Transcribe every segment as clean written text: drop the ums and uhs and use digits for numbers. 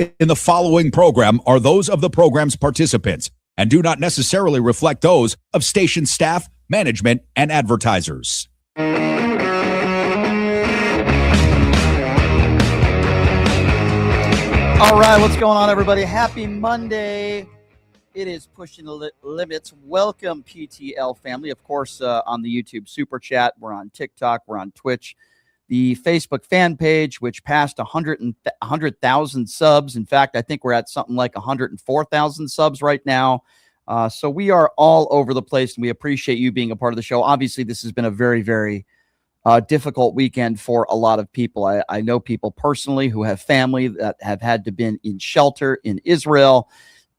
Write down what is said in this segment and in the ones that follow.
in the following program are those of the program's participants and do not necessarily reflect those of station staff, management, and advertisers. All right, what's going on, everybody? Happy Monday. It is Pushing the Limits. Welcome, PTL family. Of course, on the YouTube Super Chat. We're on TikTok. We're on Twitch. The Facebook fan page, which passed 100,000 subs. In fact, I think we're at something like 104,000 subs right now. So we are all over the place, and we appreciate you being a part of the show. Obviously, this has been a very, very difficult weekend for a lot of people. I know people personally who have family that have had to been in shelter in Israel.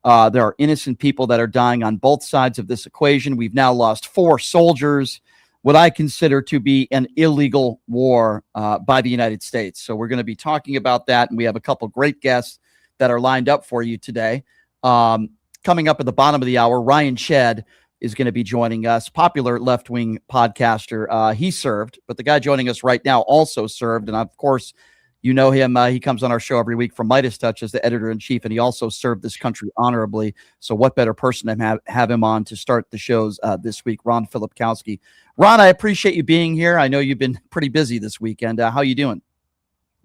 There are innocent people that are dying on both sides of this equation. We've now lost 4 soldiers, what I consider to be an illegal war by the United States. So we're going to be talking about that, and we have a couple great guests that are lined up for you today. Coming up at the bottom of the hour, Ryan Shedd is going to be joining us, popular left-wing podcaster. He served, but the guy joining us right now also served, and of course, you know him. He comes on our show every week from Midas Touch as the editor-in-chief, and he also served this country honorably. So what better person to have him on to start the shows this week, Ron Filipkowski. Ron, I appreciate you being here. I know you've been pretty busy this weekend. How you doing?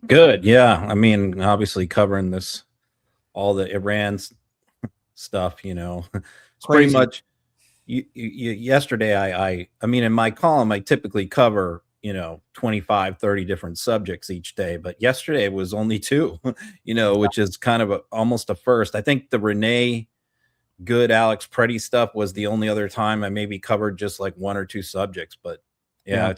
Good, yeah. I mean, obviously covering this, all the Iran stuff, you know. It's pretty much, yesterday, I mean, in my column, I typically cover 25, 30 different subjects each day. But yesterday it was only 2, which is kind of almost a first. I think the Renee Good, Alex Preddy stuff was the only other time I maybe covered just like 1 or 2 subjects. But yeah.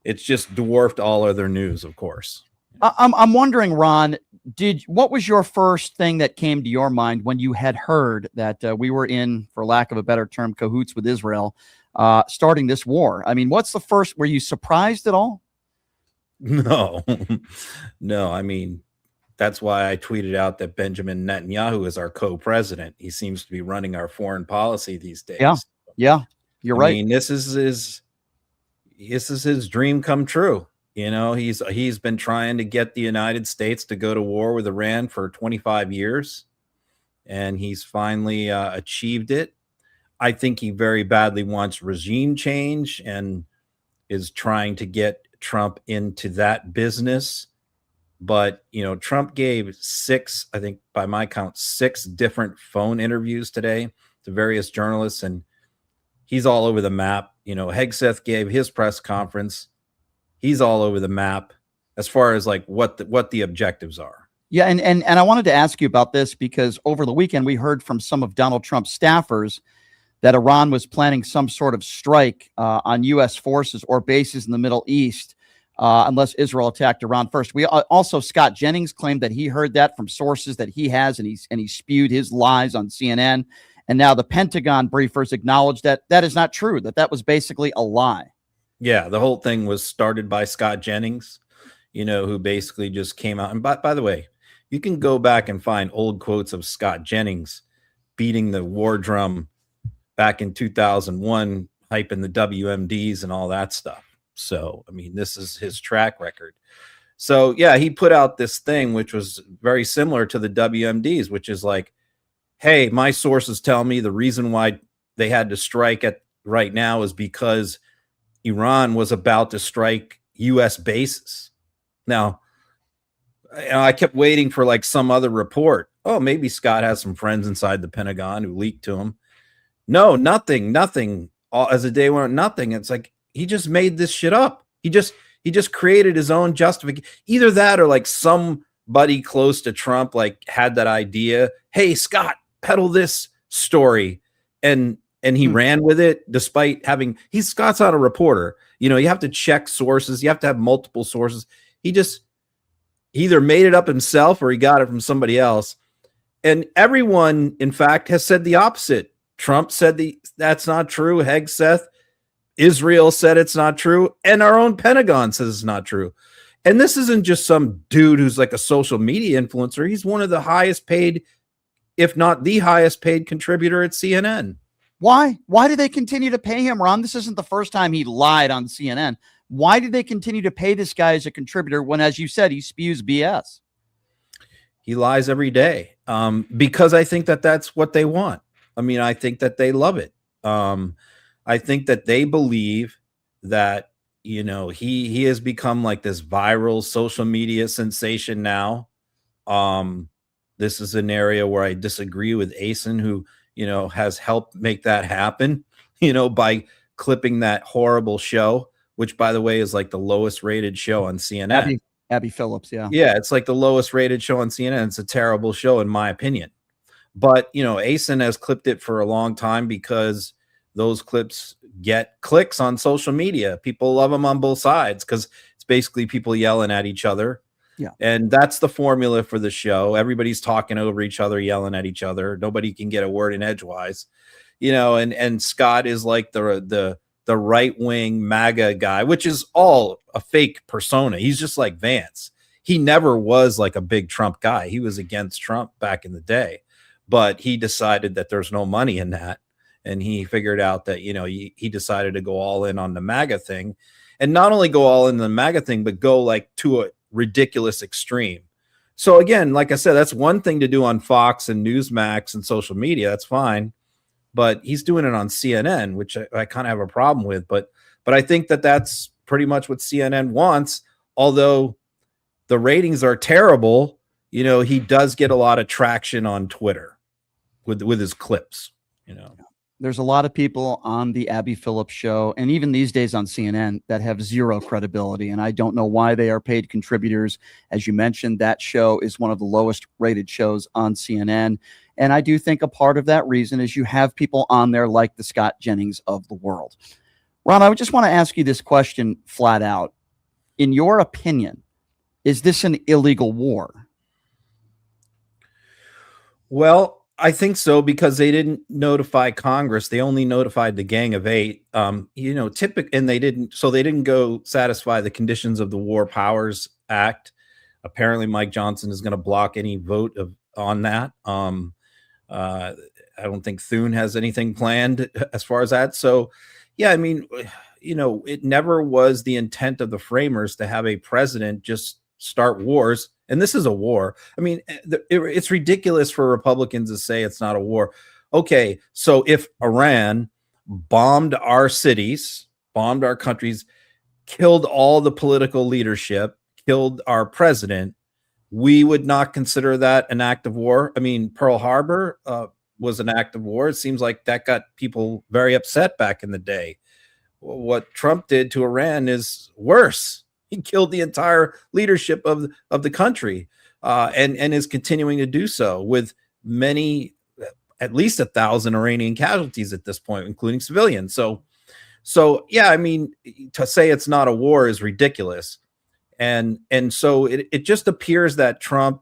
it's just dwarfed all other news, of course. I'm wondering, Ron, what was your first thing that came to your mind when you had heard that we were in, for lack of a better term, cahoots with Israel, starting this war? I mean, what's the first? Were you surprised at all? No. I mean, that's why I tweeted out that Benjamin Netanyahu is our co-president. He seems to be running our foreign policy these days. Yeah, you're right. I mean, this is his dream come true. He's been trying to get the United States to go to war with Iran for 25 years, and he's finally achieved it. I think he very badly wants regime change and is trying to get Trump into that business. But, Trump gave 6, I think by my count, 6 different phone interviews today to various journalists, and he's all over the map. Hegseth gave his press conference. He's all over the map as far as like what the objectives are. Yeah. And I wanted to ask you about this because over the weekend, we heard from some of Donald Trump's staffers that Iran was planning some sort of strike on U.S. forces or bases in the Middle East unless Israel attacked Iran first. We also, Scott Jennings claimed that he heard that from sources that he has, and he spewed his lies on CNN. And now the Pentagon briefers acknowledged that that is not true, that was basically a lie. Yeah, the whole thing was started by Scott Jennings, who basically just came out. And by the way, you can go back and find old quotes of Scott Jennings beating the war drum back in 2001, hyping the WMDs and all that stuff. So, I mean, this is his track record. So, yeah, he put out this thing, which was very similar to the WMDs, which is like, hey, my sources tell me the reason why they had to strike at right now is because Iran was about to strike U.S. bases. Now, I kept waiting for like some other report. Oh, maybe Scott has some friends inside the Pentagon who leaked to him. No, nothing. As the day went on, nothing. It's like he just made this shit up. He just created his own justification. Either that or like somebody close to Trump like had that idea. Hey, Scott, peddle this story, and he ran with it despite having. Scott's not a reporter. You have to check sources. You have to have multiple sources. He either made it up himself or he got it from somebody else. And everyone, in fact, has said the opposite. Trump said that's not true. Hegseth, Israel said it's not true. And our own Pentagon says it's not true. And this isn't just some dude who's like a social media influencer. He's one of the highest paid, if not the highest paid contributor at CNN. Why? Why do they continue to pay him, Ron? This isn't the first time he lied on CNN. Why do they continue to pay this guy as a contributor when, as you said, he spews BS? He lies every day because I think that that's what they want. I mean, I think that they love it. I think that they believe that, you know, he has become like this viral social media sensation now. This is an area where I disagree with Asen, who, you know, has helped make that happen, you know, by clipping that horrible show, which, by the way, is like the lowest rated show on CNN. Abby Phillips, yeah. Yeah, it's like the lowest rated show on CNN. It's a terrible show, in my opinion. But, you know, Asen has clipped it for a long time because those clips get clicks on social media. People love them on both sides because it's basically people yelling at each other. Yeah. And that's the formula for the show. Everybody's talking over each other, yelling at each other. Nobody can get a word in edgewise, you know, and Scott is like the right-wing MAGA guy, which is all a fake persona. He's just like Vance. He never was like a big Trump guy. He was against Trump back in the day, but he decided that there's no money in that. And he figured out that, you know, he decided to go all in on the MAGA thing, and not only go all in the MAGA thing, but go like to a ridiculous extreme. So again, like I said, that's one thing to do on Fox and Newsmax and social media. That's fine. But he's doing it on CNN, which I kind of have a problem with. But I think that that's pretty much what CNN wants. Although the ratings are terrible, you know, he does get a lot of traction on Twitter with his clips, you know. There's a lot of people on the Abby Phillips show, and even these days on CNN, that have zero credibility. And I don't know why they are paid contributors. As you mentioned, that show is one of the lowest rated shows on CNN. And I do think a part of that reason is you have people on there like the Scott Jennings of the world. Ron, I would just want to ask you this question flat out. In your opinion, is this an illegal war? Well, I think so, because they didn't notify Congress. They only notified the Gang of Eight. You know, and they didn't go satisfy the conditions of the War Powers Act. Apparently, Mike Johnson is going to block any vote on that. I don't think Thune has anything planned as far as that. So, yeah, I mean, you know, it never was the intent of the framers to have a president just start wars. And this is a war. I mean, it's ridiculous for Republicans to say it's not a war. Okay, so if Iran bombed our cities, bombed our countries, killed all the political leadership, killed our president, we would not consider that an act of war. I mean, Pearl Harbor was an act of war. It seems like that got people very upset back in the day. What Trump did to Iran is worse. He killed the entire leadership of the country, and is continuing to do so with many, at least 1,000 Iranian casualties at this point, including civilians. So yeah, I mean, to say it's not a war is ridiculous. And so it just appears that Trump,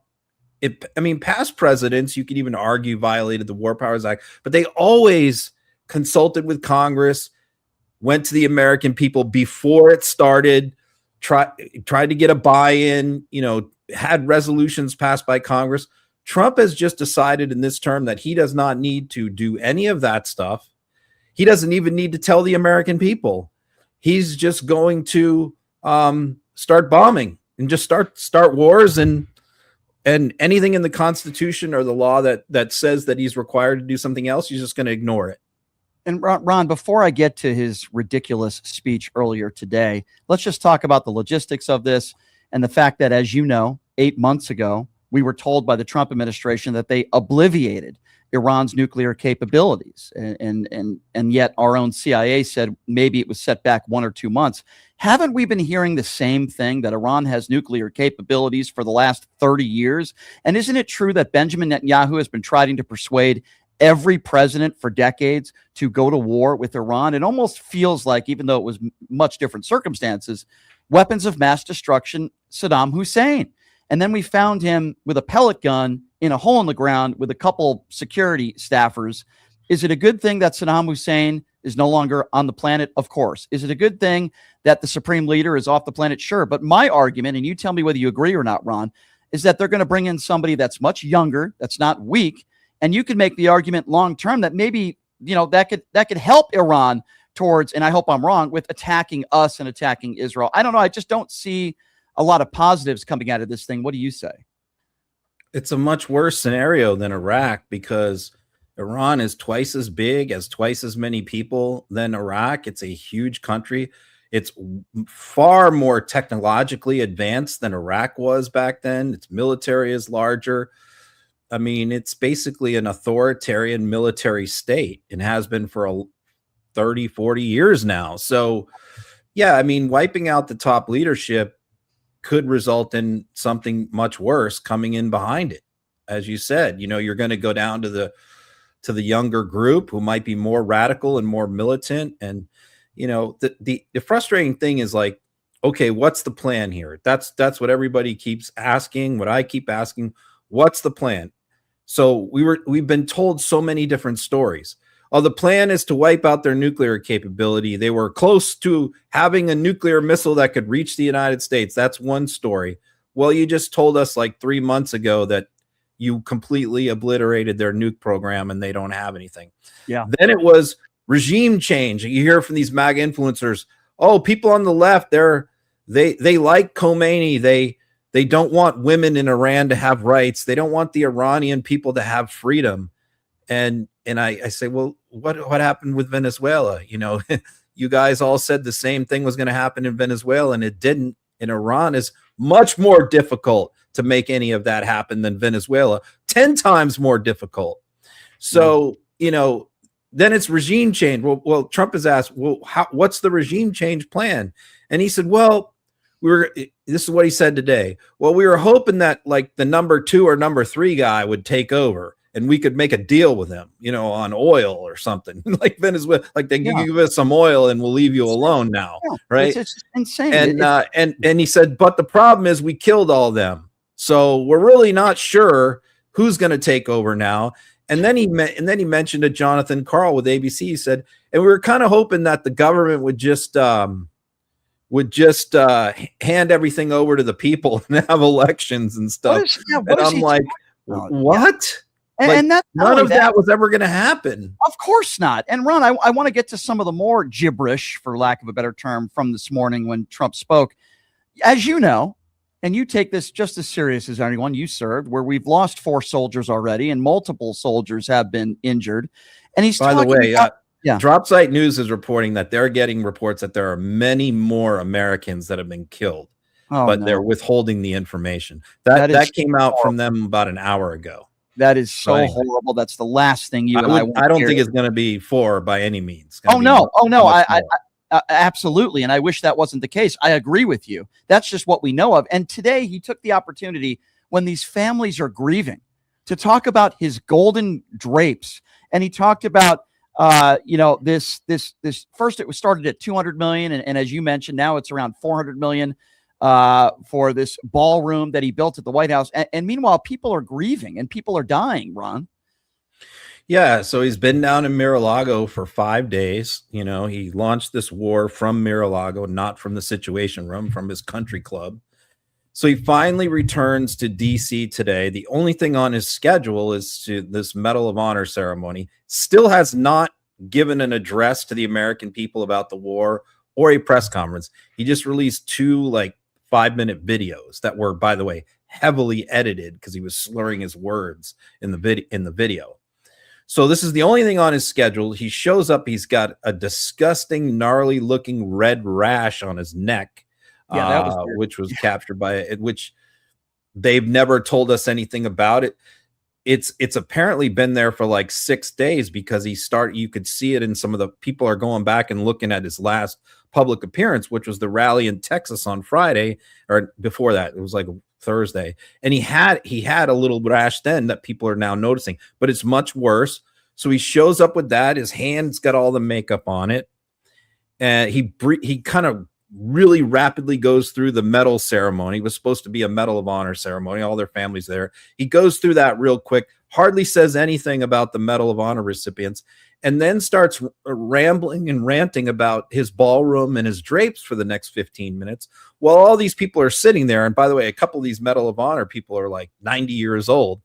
past presidents, you could even argue, violated the War Powers Act, but they always consulted with Congress, went to the American people before it started, tried to get a buy-in, you know, had resolutions passed by Congress. Trump has just decided in this term that he does not need to do any of that stuff. He doesn't even need to tell the American people. He's just going to start bombing and just start wars, and anything in the Constitution or the law that says that he's required to do something else, he's just going to ignore it. And Ron, before I get to his ridiculous speech earlier today, let's just talk about the logistics of this and the fact that, as you know, 8 months ago, we were told by the Trump administration that they obliviated Iran's nuclear capabilities. And yet our own CIA said maybe it was set back 1 or 2 months. Haven't we been hearing the same thing, that Iran has nuclear capabilities for the last 30 years? And isn't it true that Benjamin Netanyahu has been trying to persuade every president for decades to go to war with Iran? It almost feels like, even though it was much different circumstances, weapons of mass destruction, Saddam Hussein. And then we found him with a pellet gun in a hole in the ground with a couple security staffers. Is it a good thing that Saddam Hussein is no longer on the planet? Of course. Is it a good thing that the supreme leader is off the planet? Sure. But my argument, and you tell me whether you agree or not, Ron, is that they're going to bring in somebody that's much younger, that's not weak. And you could make the argument long term that maybe, you know, that could help Iran towards, and I hope I'm wrong, with attacking us and attacking Israel. I don't know. I just don't see a lot of positives coming out of this thing. What do you say? It's a much worse scenario than Iraq because Iran is twice as big, has twice as many people than Iraq. It's a huge country. It's far more technologically advanced than Iraq was back then. Its military is larger. I mean, it's basically an authoritarian military state and has been for 30, 40 years now. So, yeah, I mean, wiping out the top leadership could result in something much worse coming in behind it. As you said, you're going to go down to the younger group who might be more radical and more militant. And, the frustrating thing is like, okay, what's the plan here? That's what everybody keeps asking, what I keep asking, what's the plan? So we've been told so many different stories. Oh, the plan is to wipe out their nuclear capability. They were close to having a nuclear missile that could reach the United States. That's one story. Well, you just told us like 3 months ago that you completely obliterated their nuke program and they don't have anything. Yeah. Then it was regime change. You hear from these MAGA influencers, oh, people on the left, they like Khomeini. They don't want women in Iran to have rights. They don't want the Iranian people to have freedom. And I say, well, what happened with Venezuela? You guys all said the same thing was going to happen in Venezuela, and it didn't. In Iran is much more difficult to make any of that happen than Venezuela, 10 times more difficult. So, then it's regime change. Well, Trump has asked, well, what's the regime change plan? And he said, well, this is what he said today. Well, we were hoping that like the number 2 or number 3 guy would take over and we could make a deal with him, on oil or something like Venezuela, like they give us some oil and we'll leave you alone now. Right. It's insane. And he said, but the problem is we killed all them. So we're really not sure who's going to take over now. And then he mentioned to Jonathan Karl with ABC. He said, and we were kind of hoping that the government would just hand everything over to the people and have elections and stuff. And I'm like, what? And that none of that was ever going to happen. Of course not. And Ron, I want to get to some of the more gibberish, for lack of a better term, from this morning when Trump spoke. As you know, and you take this just as serious as anyone you served, where we've lost 4 soldiers already and multiple soldiers have been injured. And he's by the way, yeah. Dropsite News is reporting that they're getting reports that there are many more Americans that have been killed, they're withholding the information. That came out from them about an hour ago. That is so horrible. That's the last thing you and I don't think it's going to be 4 by any means. No. I absolutely. And I wish that wasn't the case. I agree with you. That's just what we know of. And today he took the opportunity when these families are grieving to talk about his golden drapes. And he talked about, this first it was started at 200 million. And as you mentioned, now it's around 400 million. For this ballroom that he built at the White House. And meanwhile, people are grieving and people are dying, Ron. Yeah. So he's been down in Mar-a-Lago for 5 days. He launched this war from Mar-a-Lago, not from the Situation Room, from his country club. So he finally returns to DC today. The only thing on his schedule is to this Medal of Honor ceremony. Still has not given an address to the American people about the war or a press conference. He just released 2 5-minute videos that were, by the way, heavily edited because he was slurring his words in the video. So this is the only thing on his schedule. He shows up. He's got a disgusting, gnarly looking red rash on his neck, which was captured by it, which they've never told us anything about it. It's apparently been there for like 6 days because you could see it in some of the people are going back and looking at his last public appearance, which was the rally in Texas on Friday, or before that, it was like Thursday. And he had a little rash then that people are now noticing, but it's much worse. So he shows up with that. His hand's got all the makeup on it. And he kind of really rapidly goes through the medal ceremony. It was supposed to be a Medal of Honor ceremony. All their families there. He goes through that real quick, hardly says anything about the Medal of Honor recipients, and then starts rambling and ranting about his ballroom and his drapes for the next 15 minutes while all these people are sitting there. And by the way, a couple of these Medal of Honor people are like 90 years old,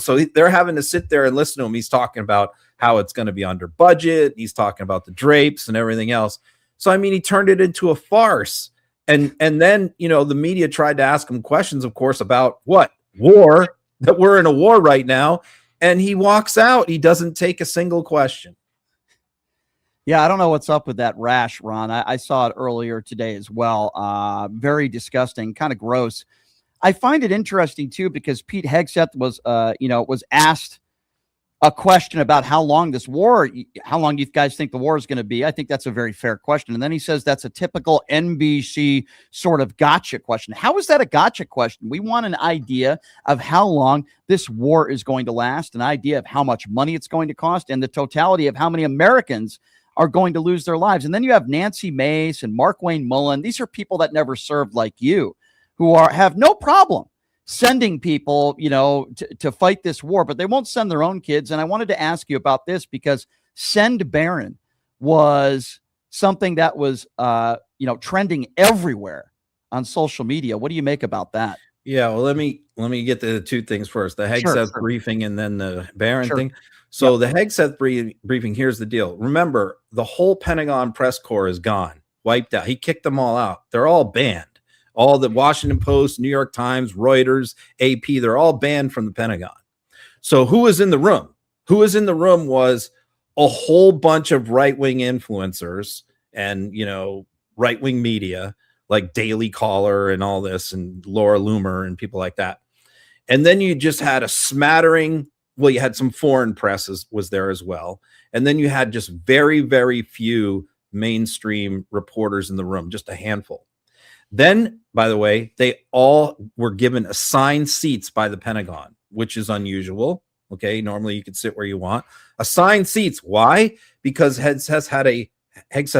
so they're having to sit there and listen to him. He's talking about how it's going to be under budget. He's talking about the drapes and everything else. So, I mean, he turned it into a farce. And then, the media tried to ask him questions, of course, about what? War. that we're in a war right now. And he walks out. He doesn't take a single question. Yeah, I don't know what's up with that rash, Ron. I saw it earlier today as well. Very disgusting, kind of gross. I find it interesting too because Pete Hegseth was asked a question about how long you guys think the war is going to be. I think that's a very fair question. And then he says that's a typical NBC sort of gotcha question. How is that a gotcha question? We want an idea of how long this war is going to last, an idea of how much money it's going to cost, and the totality of how many Americans are going to lose their lives. And then you have Nancy Mace and Markwayne Mullin. These are people that never served like you, who have no problem sending people, to fight this war, but they won't send their own kids. And I wanted to ask you about this because Send Barron was something that was, trending everywhere on social media. What do you make about that? Yeah, well, let me get to the two things first: the Hegseth briefing and then the Barron thing. So the Hegseth briefing. Here's the deal. Remember, the whole Pentagon press corps is gone, wiped out. He kicked them all out. They're all banned. All the Washington Post, New York Times, Reuters, AP, they're all banned from the Pentagon. So who was in the room? Who was in the room was a whole bunch of right-wing influencers and, right-wing media like Daily Caller and all this and Laura Loomer and people like that. And then you just had a smattering. Well, you had some foreign press was there as well. And then you had just very, very few mainstream reporters in the room, just a handful. Then, by the way, they all were given assigned seats by the Pentagon, which is unusual. Okay, normally you could sit where you want. Assigned seats. Why? Because Hegseth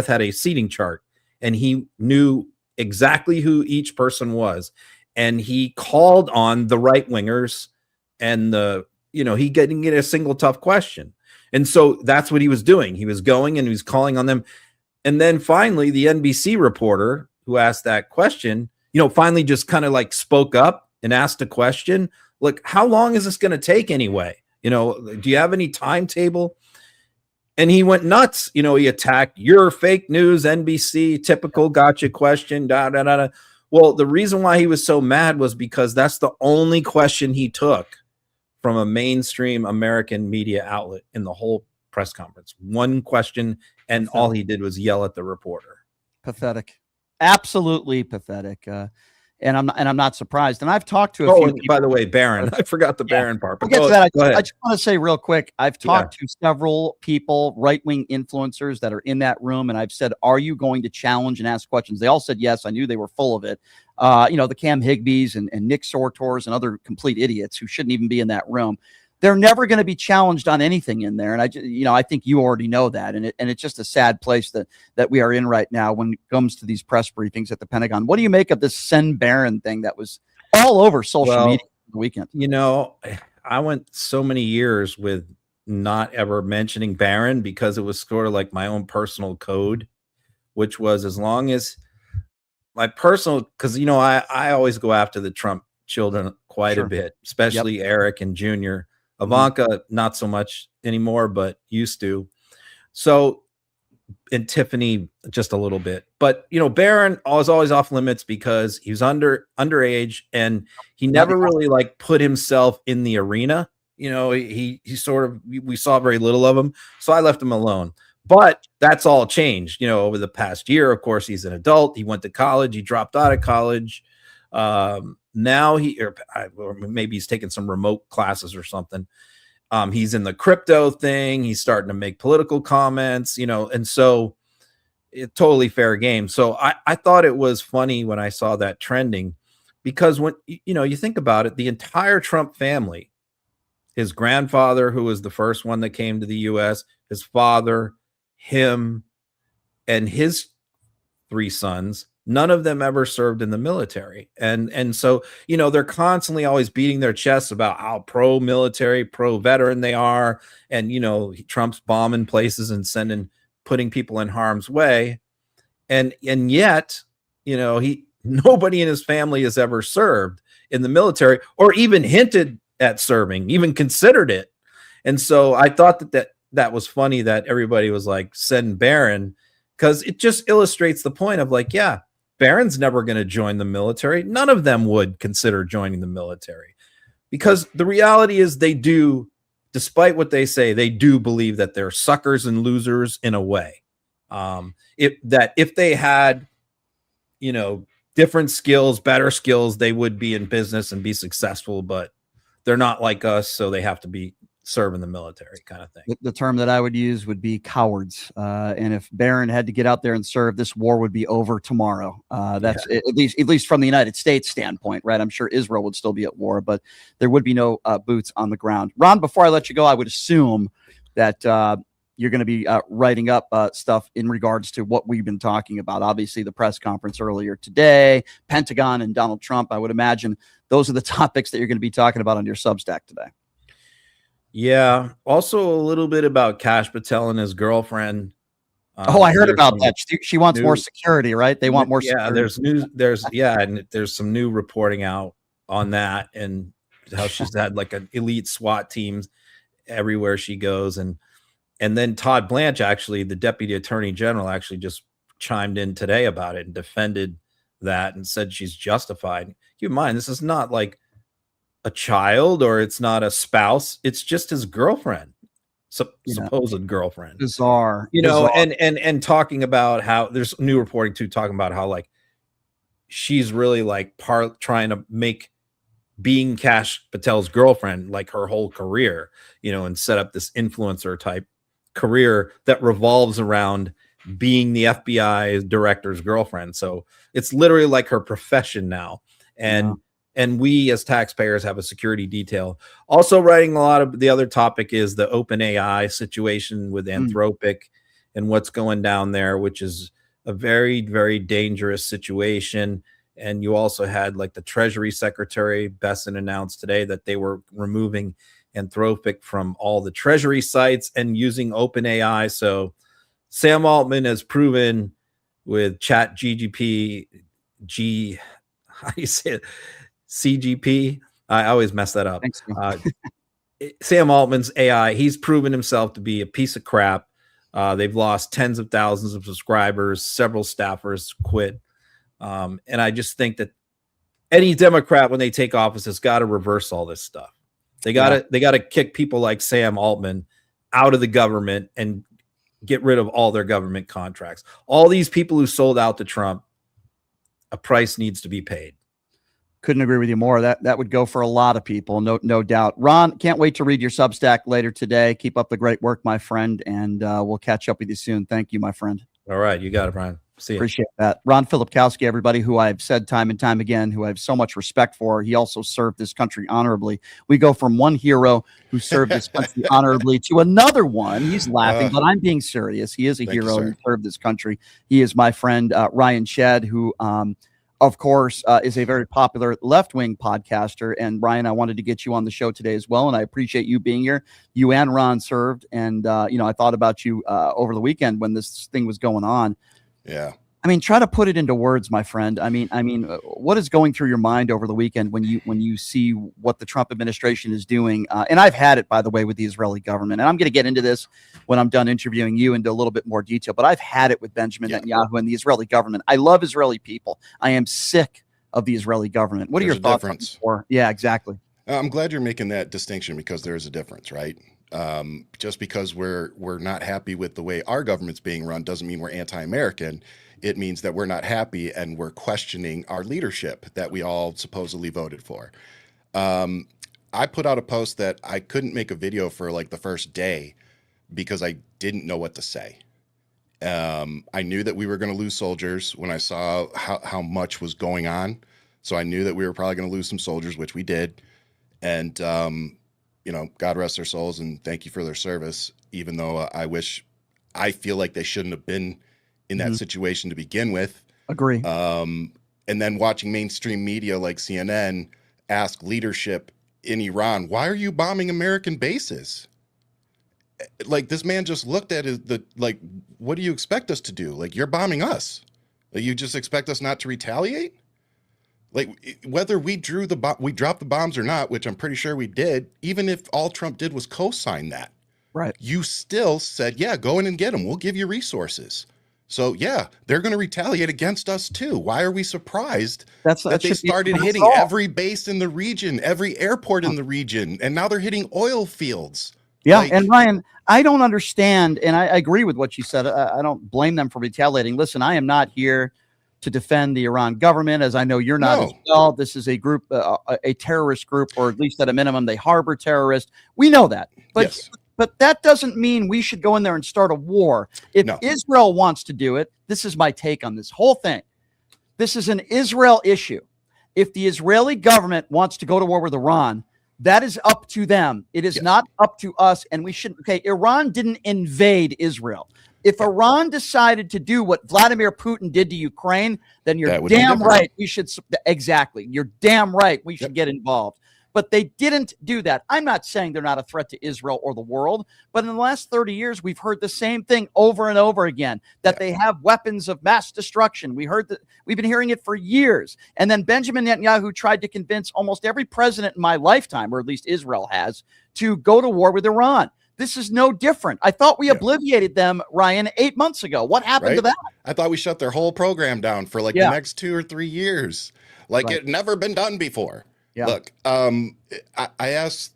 had a seating chart, and he knew exactly who each person was, and he called on the right wingers, and he didn't get a single tough question, and so that's what he was doing. He was going and he was calling on them, and then finally the NBC reporter who asked that question, finally just kind of like spoke up and asked a question. Look, how long is this going to take anyway? Do you have any timetable? And he went nuts. He attacked your fake news, NBC, typical gotcha question, da, da, da, da. Well, the reason why he was so mad was because that's the only question he took from a mainstream American media outlet in the whole press conference. One question, and all he did was yell at the reporter. Pathetic. Absolutely pathetic. And I'm not surprised. And I've talked to a few people. By the way, Barron, I forgot the Barron part. But we'll get to that. I just want to say real quick, I've talked to several people, right-wing influencers that are in that room, and I've said, are you going to challenge and ask questions? They all said yes. I knew they were full of it. The Cam Higbees and Nick Sortors and other complete idiots who shouldn't even be in that room. They're never going to be challenged on anything in there. And I think you already know that. And it's just a sad place that we are in right now when it comes to these press briefings at the Pentagon. What do you make of this Send Barron thing that was all over social media the weekend? I went so many years with not ever mentioning Barron because it was sort of like my own personal code, which was as long as my personal, because, I always go after the Trump children quite a bit, especially Eric and Junior. Ivanka, not so much anymore, but used to. So, and Tiffany, just a little bit. But, Barron was always off limits because he was underage and he never really put himself in the arena. He sort of, we saw very little of him. So I left him alone. But that's all changed, over the past year. Of course, he's an adult. He went to college. He dropped out of college. Now or maybe he's taking some remote classes or something. He's in the crypto thing. He's starting to make political comments, and so it's totally fair game. So I thought it was funny when I saw that trending because when, you think about it, the entire Trump family, his grandfather, who was the first one that came to the U.S., his father, him, and his 3 sons, none of them ever served in the military. And so, they're constantly always beating their chests about how pro-military, pro-veteran they are. And, Trump's bombing places and putting people in harm's way. And yet, nobody in his family has ever served in the military or even hinted at serving, even considered it. And so I thought that was funny that everybody was like, Send Barron, because it just illustrates the point of Barron's never going to join the military. None of them would consider joining the military. because the reality is they do, despite what they say, they do believe that they're suckers and losers in a way. If they had, different skills, better skills, they would be in business and be successful, but they're not like us, so they have to be serve in the military kind of thing. The term that I would use would be cowards. And if Barron had to get out there and serve, this war would be over tomorrow. That's at least from the United States standpoint, right? I'm sure Israel would still be at war, but there would be no boots on the ground. Ron, before I let you go, I would assume that you're going to be writing up stuff in regards to what we've been talking about. Obviously, the press conference earlier today, Pentagon and Donald Trump. I would imagine those are the topics that you're going to be talking about on your Substack today. Yeah. Also, a little bit about Kash Patel and his girlfriend. I heard about that. She wants more security, right? They want more. Yeah. Security. There's some new reporting out on that, and how she's had like an elite SWAT teams everywhere she goes, and then Todd Blanche, actually, the Deputy Attorney General, actually just chimed in today about it and defended that and said she's justified. Keep in mind, this is not like a child, or it's not a spouse. It's just his girlfriend, supposed girlfriend. Bizarre. And talking about how there's new reporting too, talking about how like she's really like trying to make being Kash Patel's girlfriend like her whole career, and set up this influencer type career that revolves around being the FBI director's girlfriend. So it's literally like her profession now. And we as taxpayers have a security detail. Also writing a lot of the other topic is the OpenAI situation with Anthropic and what's going down there, which is a very, very dangerous situation. And you also had like the Treasury Secretary Besson announced today that they were removing Anthropic from all the Treasury sites and using OpenAI. So Sam Altman has proven with ChatGPT, how do you say it? CGP. I always mess that up. Sam Altman's AI, he's proven himself to be a piece of crap. They've lost tens of thousands of subscribers. Several staffers quit. And I just think that any Democrat, when they take office, has got to reverse all this stuff. They got to kick people like Sam Altman out of the government and get rid of all their government contracts. All these people who sold out to Trump, a price needs to be paid. Couldn't agree with you more. That would go for a lot of people, no doubt. Ron, can't wait to read your Substack later today. Keep up the great work, my friend, and we'll catch up with you soon. Thank you, my friend. All right, you got it, Brian. See you. Appreciate that. Ron Filipkowski, everybody, who I've said time and time again, who I have so much respect for. He also served this country honorably. We go from one hero who served this country honorably to another one. He's laughing, but I'm being serious. He is a hero who served this country. He is my friend, Ryan Shedd, who, of course, is a very popular left-wing podcaster. And Ryan, I wanted to get you on the show today as well, and I appreciate you being here. You and Ron served, and I thought about you over the weekend when this thing was going on. Yeah. I mean, try to put it into words, my friend. I mean, what is going through your mind over the weekend when you see what the Trump administration is doing? And I've had it, by the way, with the Israeli government. And I'm going to get into this when I'm done interviewing you into a little bit more detail. But I've had it with Benjamin Netanyahu and the Israeli government. I love Israeli people. I am sick of the Israeli government. What are your thoughts on this? Yeah, exactly. I'm glad you're making that distinction, because there is a difference, right? Just because we're not happy with the way our government's being run doesn't mean we're anti-American. It means that we're not happy and we're questioning our leadership that we all supposedly voted for. I put out a post that I couldn't make a video for like the first day because I didn't know what to say. I knew that we were going to lose soldiers when I saw how much was going on. So I knew that we were probably going to lose some soldiers, which we did. And, God rest their souls and thank you for their service, even though I feel like they shouldn't have been in that situation to begin with. Agree. And then watching mainstream media like CNN ask leadership in Iran, why are you bombing American bases? Like, this man just looked at what do you expect us to do? Like, you're bombing us. Like, you just expect us not to retaliate? Like, whether we dropped the bombs or not, which I'm pretty sure we did, even if all Trump did was co-sign that, right? You still said, yeah, go in and get them. We'll give you resources. So yeah, they're going to retaliate against us too. Why are we surprised That that they should be started that's hitting all. every base in the region, every airport in the region, and now they're hitting oil fields? Yeah, Like, and Ryan, I don't understand, and I agree with what you said. I don't blame them for retaliating. Listen, I am not here to defend the Iran government, as I know you're not as No. well. This is a group, a terrorist group, or at least at a minimum, they harbor terrorists. We know that, but yes, but that doesn't mean we should go in there and start a war. If No. Israel wants to do it, this is my take on this whole thing. This is an Israel issue. If the Israeli government wants to go to war with Iran, that is up to them. It is Yes. not up to us. And we shouldn't. Okay, Iran didn't invade Israel. If Iran decided to do what Vladimir Putin did to Ukraine, then you're That would be damn different. right. We should exactly. You're damn right. We should get involved. But they didn't do that. I'm not saying they're not a threat to Israel or the world, but in the last 30 years, we've heard the same thing over and over again, that they have weapons of mass destruction. We've been hearing it for years. And then Benjamin Netanyahu tried to convince almost every president in my lifetime, or at least Israel has, to go to war with Iran. This is no different. I thought we obliviated them, Ryan, 8 months ago. What happened to Right? that? I thought we shut their whole program down for like the next 2 or 3 years. Like Right. it never been done before. Yeah. Look, I asked,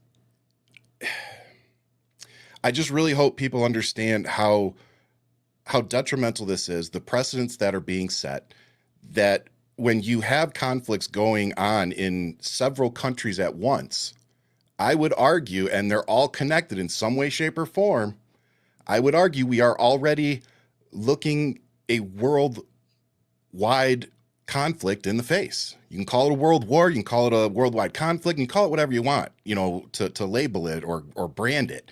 I just really hope people understand how detrimental this is, the precedents that are being set, that when you have conflicts going on in several countries at once, I would argue, and they're all connected in some way, shape, or form, I would argue we are already looking a worldwide conflict in the face. You can call it a world war, you can call it a worldwide conflict, you can call it whatever you want, to label it or brand it.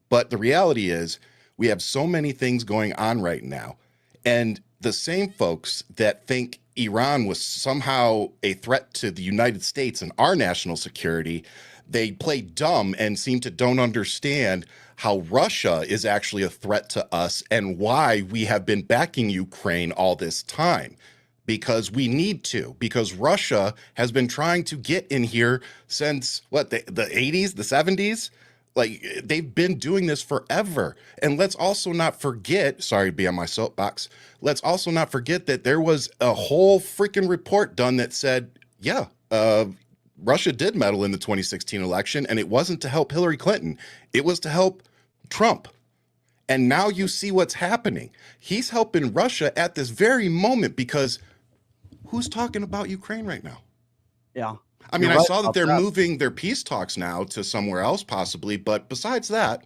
But the reality is we have so many things going on right now. And the same folks that think Iran was somehow a threat to the United States and our national security, they play dumb and seem to don't understand how Russia is actually a threat to us and why we have been backing Ukraine all this time. Because we need to, because Russia has been trying to get in here since what, the 80s, the 70s? Like they've been doing this forever. And let's also not forget, sorry to be on my soapbox, let's also not forget that there was a whole freaking report done that said, yeah, Russia did meddle in the 2016 election, and it wasn't to help Hillary Clinton. It was to help Trump. And now you see what's happening. He's helping Russia at this very moment because who's talking about Ukraine right now? Yeah. I mean, You're I right saw that about they're that. moving their peace talks now to somewhere else possibly, but besides that,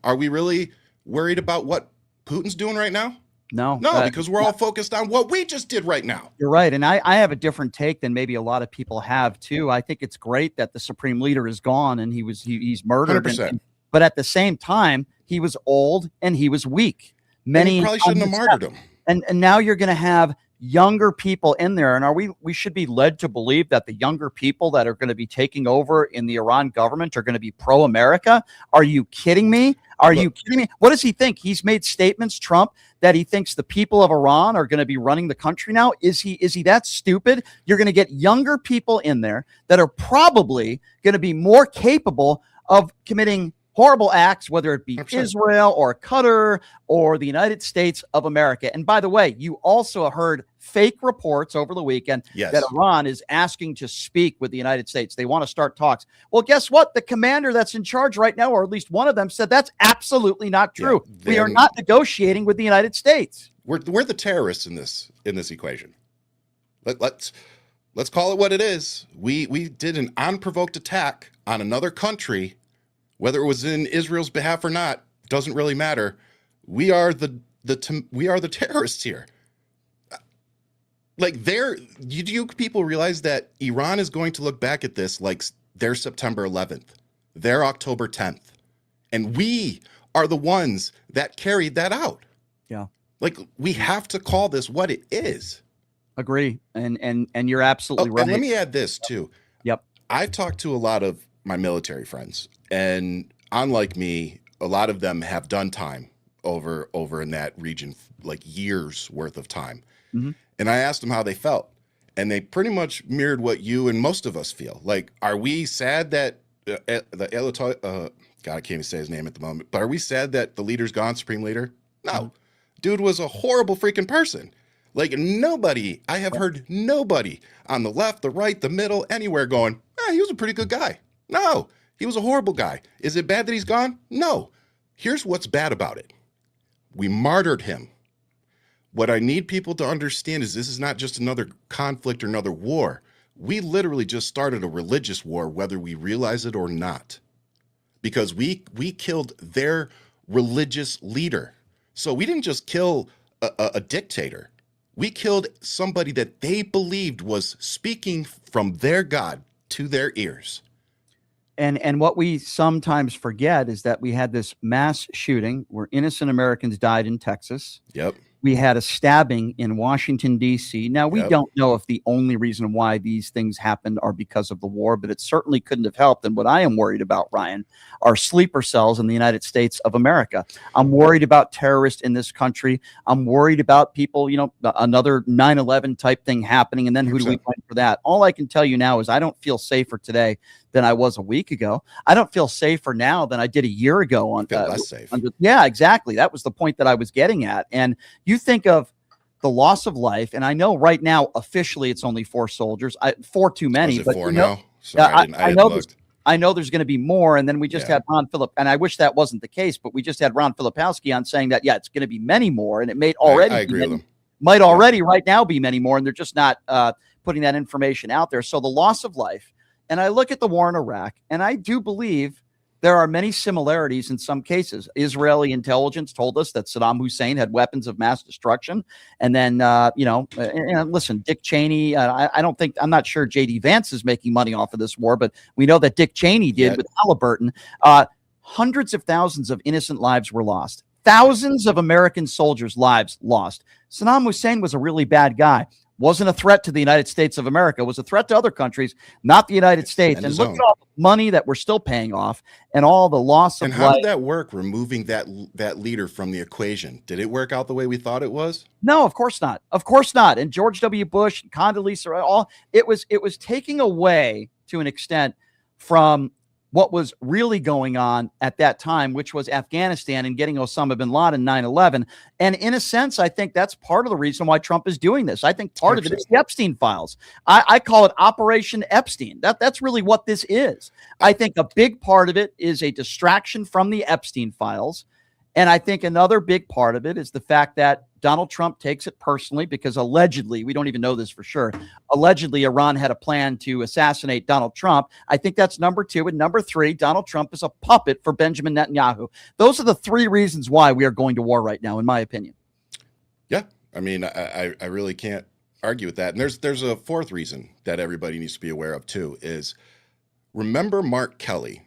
are we really worried about what Putin's doing right now? No. No, because we're all focused on what we just did right now. You're right. And I have a different take than maybe a lot of people have too. I think it's great that the supreme leader is gone and he's murdered. 100%. But at the same time, he was old and he was weak. And he probably shouldn't have martyred him. And now you're going to have younger people in there. And we should be led to believe that the younger people that are going to be taking over in the Iran government are going to be pro-America. Are you kidding me? You kidding me? What does he think? He's made statements, Trump, that he thinks the people of Iran are going to be running the country now. Is he that stupid? You're going to get younger people in there that are probably going to be more capable of committing horrible acts, whether it be 100%. Israel or Qatar or the United States of America. And by the way, you also heard fake reports over the weekend that Iran is asking to speak with the United States. They want to start talks. Well, guess what? The commander that's in charge right now, or at least one of them, said that's absolutely not true. We are not negotiating with the United States. We're the terrorists in this equation. Let's call it what it is. We did an unprovoked attack on another country. Whether it was in Israel's behalf or not, doesn't really matter. We are the terrorists here. Like do you people realize that Iran is going to look back at this like their September 11th, their October 10th, and we are the ones that carried that out. Yeah. Like we have to call this what it is. Agree. And you're absolutely right. And let me add this too. Yep. I've talked to a lot of my military friends, and unlike me, a lot of them have done time over in that region, like years worth of time. Mm-hmm. And I asked them how they felt, and they pretty much mirrored what you and most of us feel. Like, are we sad that God, I can't even say his name at the moment, but are we sad that the leader's gone, Supreme Leader? No. Dude was a horrible freaking person. Like nobody, I have heard nobody on the left, the right, the middle, anywhere going, he was a pretty good guy. No, he was a horrible guy. Is it bad that he's gone? No. Here's what's bad about it. We martyred him. What I need people to understand is this is not just another conflict or another war. We literally just started a religious war, whether we realize it or not, because we killed their religious leader. So we didn't just kill a dictator. We killed somebody that they believed was speaking from their God to their ears. And what we sometimes forget is that we had this mass shooting where innocent Americans died in Texas. Yep. We had a stabbing in Washington, D.C. Now, we don't know if the only reason why these things happened are because of the war, but it certainly couldn't have helped. And what I am worried about, Ryan, are sleeper cells in the United States of America. I'm worried about terrorists in this country. I'm worried about people, another 9/11 type thing happening. And then who do we find for that? All I can tell you now is I don't feel safer today than I was a week ago. I don't feel safer now than I did a year ago. Less safe. Yeah, exactly. That was the point that I was getting at. And you think of the loss of life, and I know right now officially it's only 4 soldiers. 4 too many. Is it but 4 now? Sorry, I know there's going to be more. And then we just had Ron Phillip, and I wish that wasn't the case, but we just had Ron Filipowski on saying that it's going to be many more, and it may already. I agree with him. Might already right now be many more, and they're just not putting that information out there. So the loss of life. And I look at the war in Iraq, and I do believe there are many similarities in some cases. Israeli intelligence told us that Saddam Hussein had weapons of mass destruction. And then, listen, Dick Cheney, I'm not sure J.D. Vance is making money off of this war, but we know that Dick Cheney did with Halliburton. Hundreds of thousands of innocent lives were lost. Thousands of American soldiers' lives lost. Saddam Hussein was a really bad guy. Wasn't a threat to the United States of America, was a threat to other countries, not the United States. And look at all the money that we're still paying off and all the loss of life. And how did that work, removing that leader from the equation? Did it work out the way we thought it was? No, of course not. Of course not. And George W. Bush, Condoleezza, it was taking away to an extent from what was really going on at that time, which was Afghanistan and getting Osama bin Laden 9/11. And in a sense, I think that's part of the reason why Trump is doing this. I think part of it is the Epstein files. I call it Operation Epstein. That's really what this is. I think a big part of it is a distraction from the Epstein files. And I think another big part of it is the fact that Donald Trump takes it personally because allegedly, we don't even know this for sure, allegedly Iran had a plan to assassinate Donald Trump. I think that's number 2. And number 3, Donald Trump is a puppet for Benjamin Netanyahu. Those are the 3 reasons why we are going to war right now, in my opinion. Yeah. I mean, I really can't argue with that. And there's a 4th reason that everybody needs to be aware of too, is remember Mark Kelly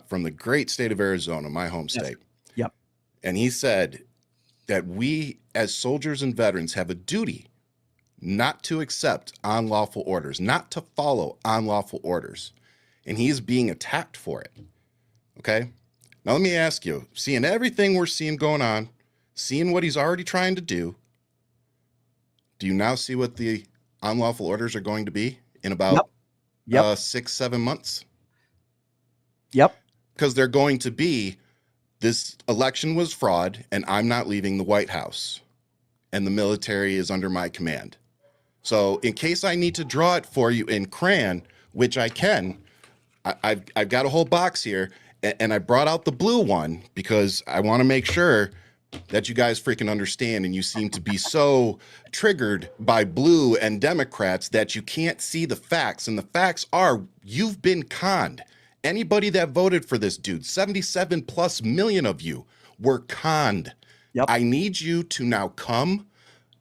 from the great state of Arizona, my home state. Yep. And he said that we as soldiers and veterans have a duty not to accept unlawful orders, not to follow unlawful orders. And he is being attacked for it. Okay? Now let me ask you, seeing everything we're seeing going on, seeing what he's already trying to do you now see what the unlawful orders are going to be in about 6-7 months? Yep. Because they're going to be, this election was fraud, and I'm not leaving the White House, and the military is under my command. So in case I need to draw it for you in crayon, which I can, I've got a whole box here, and I brought out the blue one because I want to make sure that you guys freaking understand, and you seem to be so triggered by blue and Democrats that you can't see the facts. And the facts are, you've been conned. Anybody that voted for this dude, 77 plus million of you, were conned. Yep. I need you to now come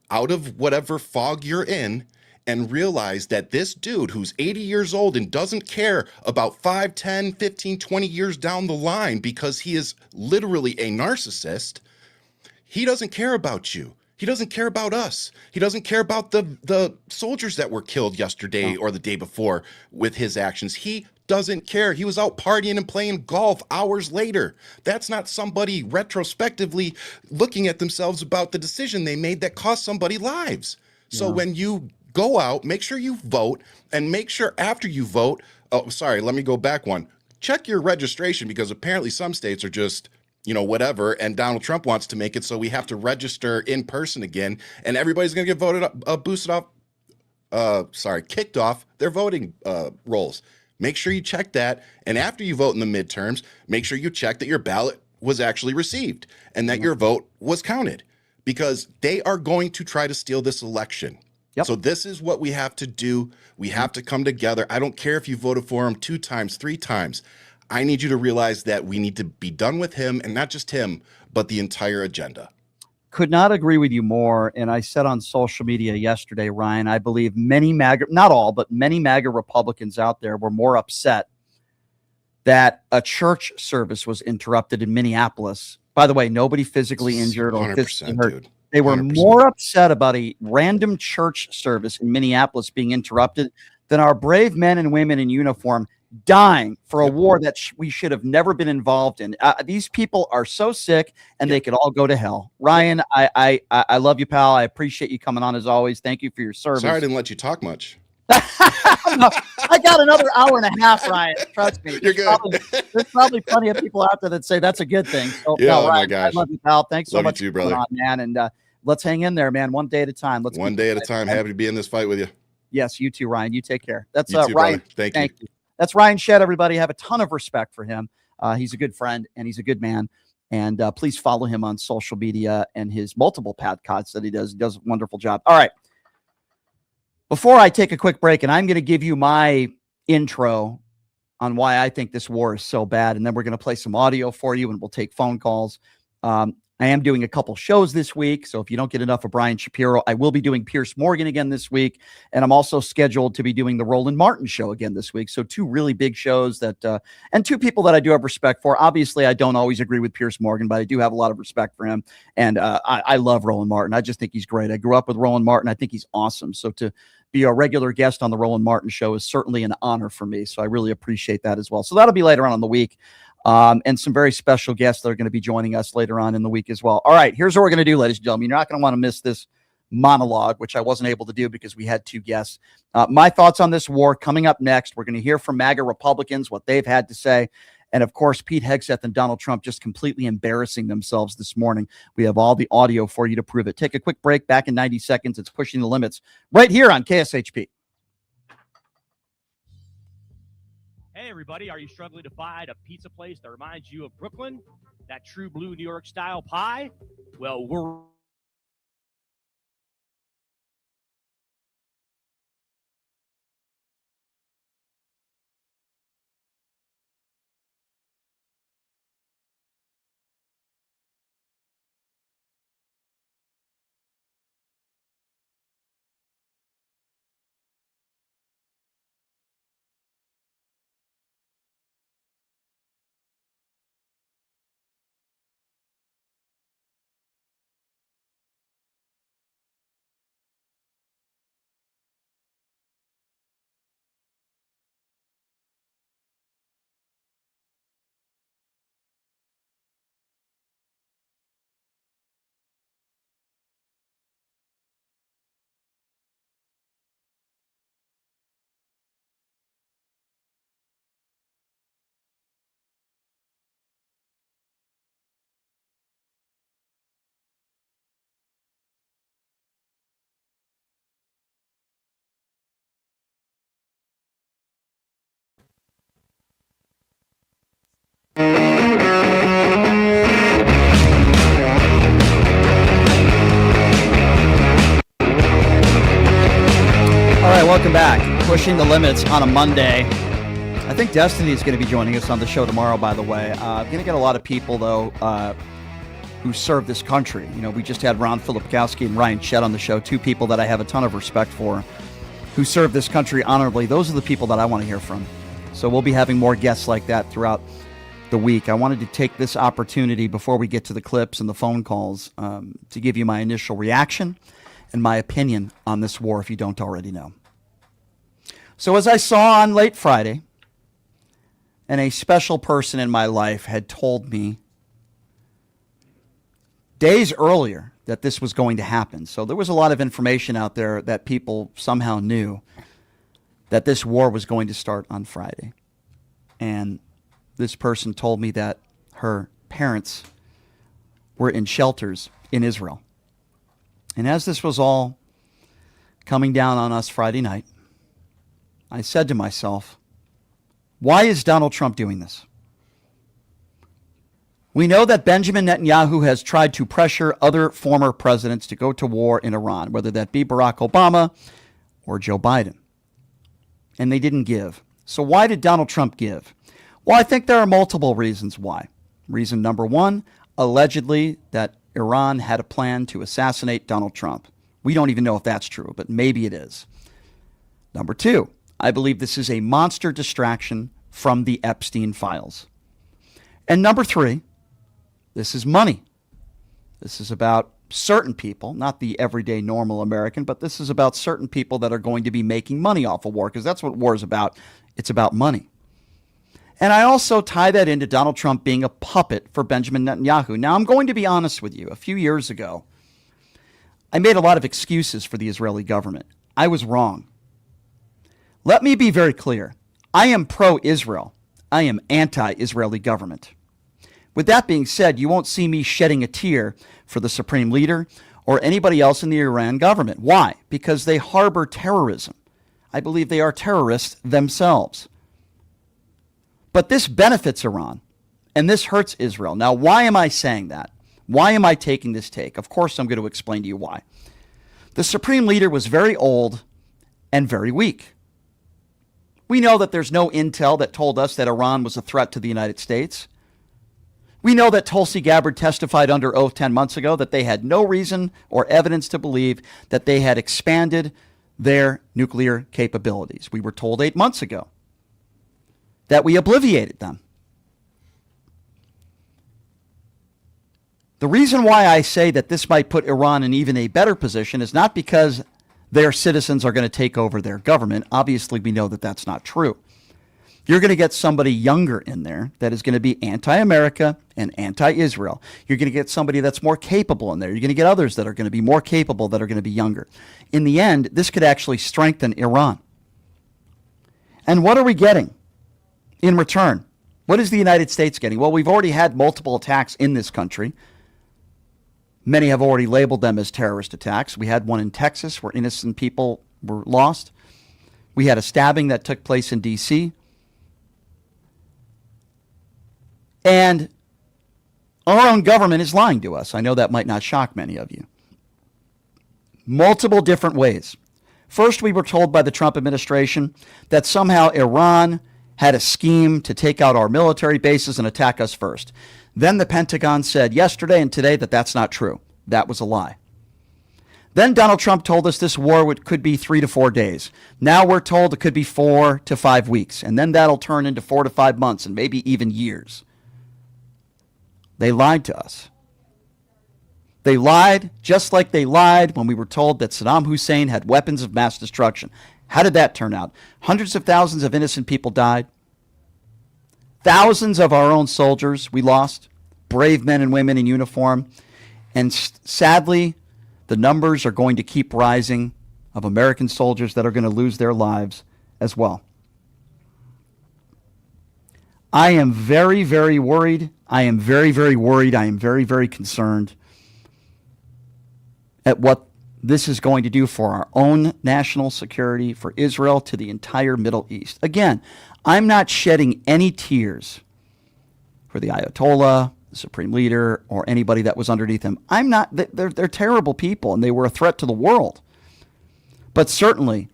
out of whatever fog you're in and realize that this dude who's 80 years old and doesn't care about 5, 10, 15, 20 years down the line because he is literally a narcissist, he doesn't care about you. He doesn't care about us. He doesn't care about the soldiers that were killed yesterday or the day before with his actions. He doesn't care. He was out partying and playing golf hours later. That's not somebody retrospectively looking at themselves about the decision they made that cost somebody lives. So when you go out, make sure you vote, and make sure after you vote, oh, sorry, let me go back one. Check your registration, because apparently some states are just whatever. And Donald Trump wants to make it so we have to register in person again, and everybody's going to get voted up, kicked off their voting rolls. Make sure you check that. And after you vote in the midterms, make sure you check that your ballot was actually received and that your vote was counted, because they are going to try to steal this election. Yep. So this is what we have to do. We have to come together. I don't care if you voted for him 2 times, 3 times. I need you to realize that we need to be done with him, and not just him, but the entire agenda. Could not agree with you more. And I said on social media yesterday, Ryan, I believe many MAGA, not all, but many MAGA Republicans out there were more upset that a church service was interrupted in Minneapolis. By the way, nobody physically injured or physically hurt. Dude. They were 100%. more upset about a random church service in Minneapolis being interrupted than our brave men and women in uniform dying for a war that we should have never been involved in. These people are so sick, and they could all go to hell. Ryan, I love you, pal. I appreciate you coming on as always. Thank you for your service. Sorry I didn't let you talk much. No, I got another hour and a half, Ryan. Trust me. You're good. There's probably plenty of people out there that say that's a good thing. So, Yeah, oh my Ryan, gosh. I love you, pal. Thanks so Love you much too, for coming brother. on, man. And let's hang in there, man. One day at a time. Let's One keep day at a it time. going. Happy to be in this fight with you. Yes, you too, Ryan. You take care. That's You too, Ryan. brother. Thank you. That's Ryan Shedd, everybody. Have a ton of respect for him. He's a good friend and he's a good man. And please follow him on social media and his multiple podcasts that he does. He does a wonderful job. All right. Before I take a quick break, and I'm going to give you my intro on why I think this war is so bad, and then we're going to play some audio for you and we'll take phone calls. I am doing a couple shows this week, so if you don't get enough of Brian Shapiro, I will be doing Piers Morgan again this week, and I'm also scheduled to be doing the Roland Martin show again this week. So 2 really big shows that, and 2 people that I do have respect for. Obviously, I don't always agree with Piers Morgan, but I do have a lot of respect for him, and I love Roland Martin. I just think he's great. I grew up with Roland Martin. I think he's awesome. So to be a regular guest on the Roland Martin show is certainly an honor for me. So I really appreciate that as well. So that'll be later on in the week. And some very special guests that are going to be joining us later on in the week as well. All right, here's what we're going to do, ladies and gentlemen. You're not going to want to miss this monologue, which I wasn't able to do because we had 2 guests. My thoughts on this war coming up next. We're going to hear from MAGA Republicans, what they've had to say. And of course, Pete Hegseth and Donald Trump just completely embarrassing themselves this morning. We have all the audio for you to prove it. Take a quick break. Back in 90 seconds. It's Pushing the Limits right here on KSHP. Hey, everybody, are you struggling to find a pizza place that reminds you of Brooklyn? That true blue New York style pie? Well, we're All right, welcome back. Pushing the Limits on a Monday. I think Destiny is going to be joining us on the show tomorrow, by the way. I'm going to get a lot of people, though, who serve this country. You know, we just had Ron Filipkowski and Ryan Shedd on the show, 2 people that I have a ton of respect for who serve this country honorably. Those are the people that I want to hear from. So we'll be having more guests like that throughout the week. I wanted to take this opportunity before we get to the clips and the phone calls to give you my initial reaction and my opinion on this war, if you don't already know. So as I saw on late Friday, and a special person in my life had told me days earlier that this was going to happen. So there was a lot of information out there that people somehow knew that this war was going to start on Friday. And this person told me that her parents were in shelters in Israel. And as this was all coming down on us Friday night, I said to myself, why is Donald Trump doing this? We know that Benjamin Netanyahu has tried to pressure other former presidents to go to war in Iran, whether that be Barack Obama or Joe Biden. And they didn't give. So why did Donald Trump give? Well, I think there are multiple reasons why. Reason number one, allegedly that Iran had a plan to assassinate Donald Trump. We don't even know if that's true, but maybe it is. Number two, I believe this is a monster distraction from the Epstein files. And number three, this is money. This is about certain people, not the everyday normal American, but this is about certain people that are going to be making money off of war, because that's what war is about. It's about money. And I also tie that into Donald Trump being a puppet for Benjamin Netanyahu. Now, I'm going to be honest with you. A few years ago, I made a lot of excuses for the Israeli government. I was wrong. Let me be very clear. I am pro-Israel. I am anti-Israeli government. With that being said, you won't see me shedding a tear for the supreme leader or anybody else in the Iran government. Why? Because they harbor terrorism. I believe they are terrorists themselves. But this benefits Iran, and this hurts Israel. Now, why am I saying that? Why am I taking this take? Of course, I'm going to explain to you why. The supreme leader was very old and very weak. We know that there's no intel that told us that Iran was a threat to the United States. We know that Tulsi Gabbard testified under oath 10 months ago that they had no reason or evidence to believe that they had expanded their nuclear capabilities. We were told 8 months ago that we obliviated them. The reason why I say that this might put Iran in even a better position is not because their citizens are going to take over their government. Obviously, we know that that's not true. You're going to get somebody younger in there that is going to be anti-America and anti-Israel. You're going to get somebody that's more capable in there. You're going to get others that are going to be more capable that are going to be younger. In the end, this could actually strengthen Iran. And what are we getting in return? What is the United States getting? Well, we've already had multiple attacks in this country. Many have already labeled them as terrorist attacks. We had one in Texas where innocent people were lost. We had a stabbing that took place in D.C. And our own government is lying to us. I know that might not shock many of you. Multiple different ways. First, we were told by the Trump administration that somehow Iran had a scheme to take out our military bases and attack us first. Then the Pentagon said yesterday and today that that's not true. That was a lie. Then Donald Trump told us this war could be 3 to 4 days. Now we're told it could be 4 to 5 weeks. And then that'll turn into 4 to 5 months and maybe even years. They lied to us. They lied just like they lied when we were told that Saddam Hussein had weapons of mass destruction. How did that turn out? Hundreds of thousands of innocent people died. Thousands of our own soldiers we lost, brave men and women in uniform. And sadly, the numbers are going to keep rising of American soldiers that are going to lose their lives as well. I am very, very worried. I am very, very worried. I am very, very concerned at what this is going to do for our own national security, for Israel, to the entire Middle East. Again, I'm not shedding any tears for the Ayatollah, the supreme leader, or anybody that was underneath him. I'm not. They're terrible people, and they were a threat to the world. But certainly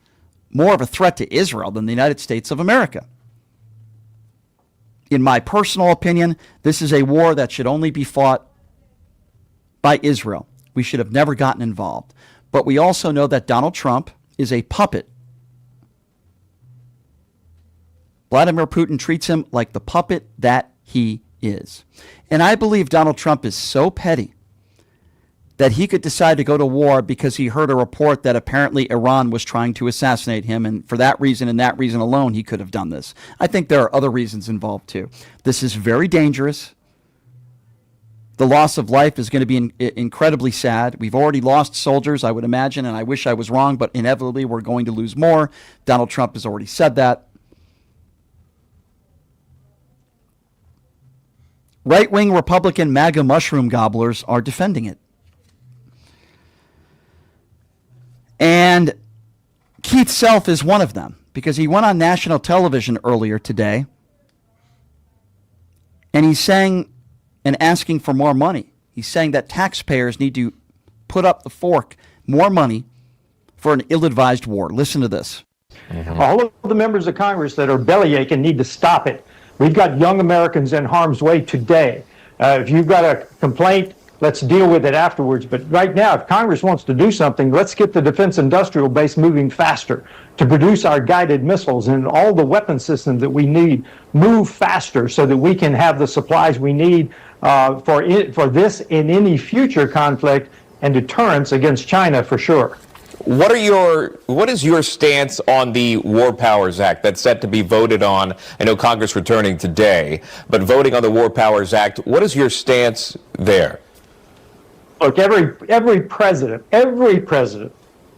more of a threat to Israel than the United States of America. In my personal opinion, this is a war that should only be fought by Israel. We should have never gotten involved. But we also know that Donald Trump is a puppet. Vladimir Putin treats him like the puppet that he is. And I believe Donald Trump is so petty that he could decide to go to war because he heard a report that apparently Iran was trying to assassinate him. And for that reason and that reason alone, he could have done this. I think there are other reasons involved too. This is very dangerous. The loss of life is going to be incredibly sad. We've already lost soldiers, I would imagine, and I wish I was wrong, but inevitably we're going to lose more. Donald Trump has already said that. right-wing Republican MAGA mushroom gobblers are defending it. And Keith Self is one of them, because he went on national television earlier today and he's saying and asking for more money. He's saying that taxpayers need to put up the fork, more money for an ill-advised war. Listen to this. All of the members of Congress that are bellyaching need to stop it. We've got young Americans in harm's way today. If you've got a complaint, let's deal with it afterwards. But right now, if Congress wants to do something, let's get the defense industrial base moving faster to produce our guided missiles and all the weapon systems that we need. Move faster so that we can have the supplies we need for this in any future conflict and deterrence against China for sure. What is your stance on the War Powers Act that's set to be voted on? I know Congress returning today, but voting on the War Powers Act, what is your stance there? Look, every president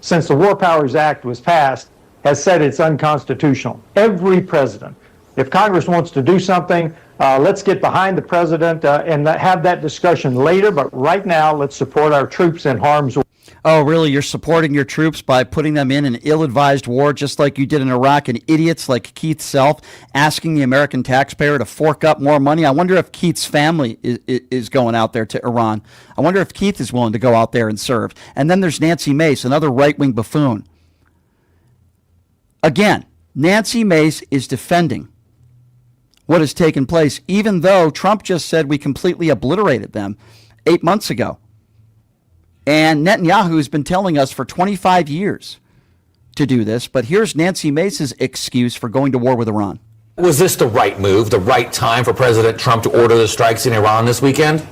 since the War Powers Act was passed has said it's unconstitutional. Every president. If Congress wants to do something, let's get behind the president and have that discussion later. But right now, let's support our troops in harm's way. Oh, really? You're supporting your troops by putting them in an ill-advised war just like you did in Iraq, and idiots like Keith Self asking the American taxpayer to fork up more money? I wonder if Keith's family is going out there to Iran. I wonder if Keith is willing to go out there and serve. And then there's Nancy Mace, another right-wing buffoon. Again, Nancy Mace is defending what has taken place, even though Trump just said we completely obliterated them 8 months ago. And Netanyahu has been telling us for 25 years to do this. But here's Nancy Mace's excuse for going to war with Iran. Was this the right move, the right time for President Trump to order the strikes in Iran this weekend?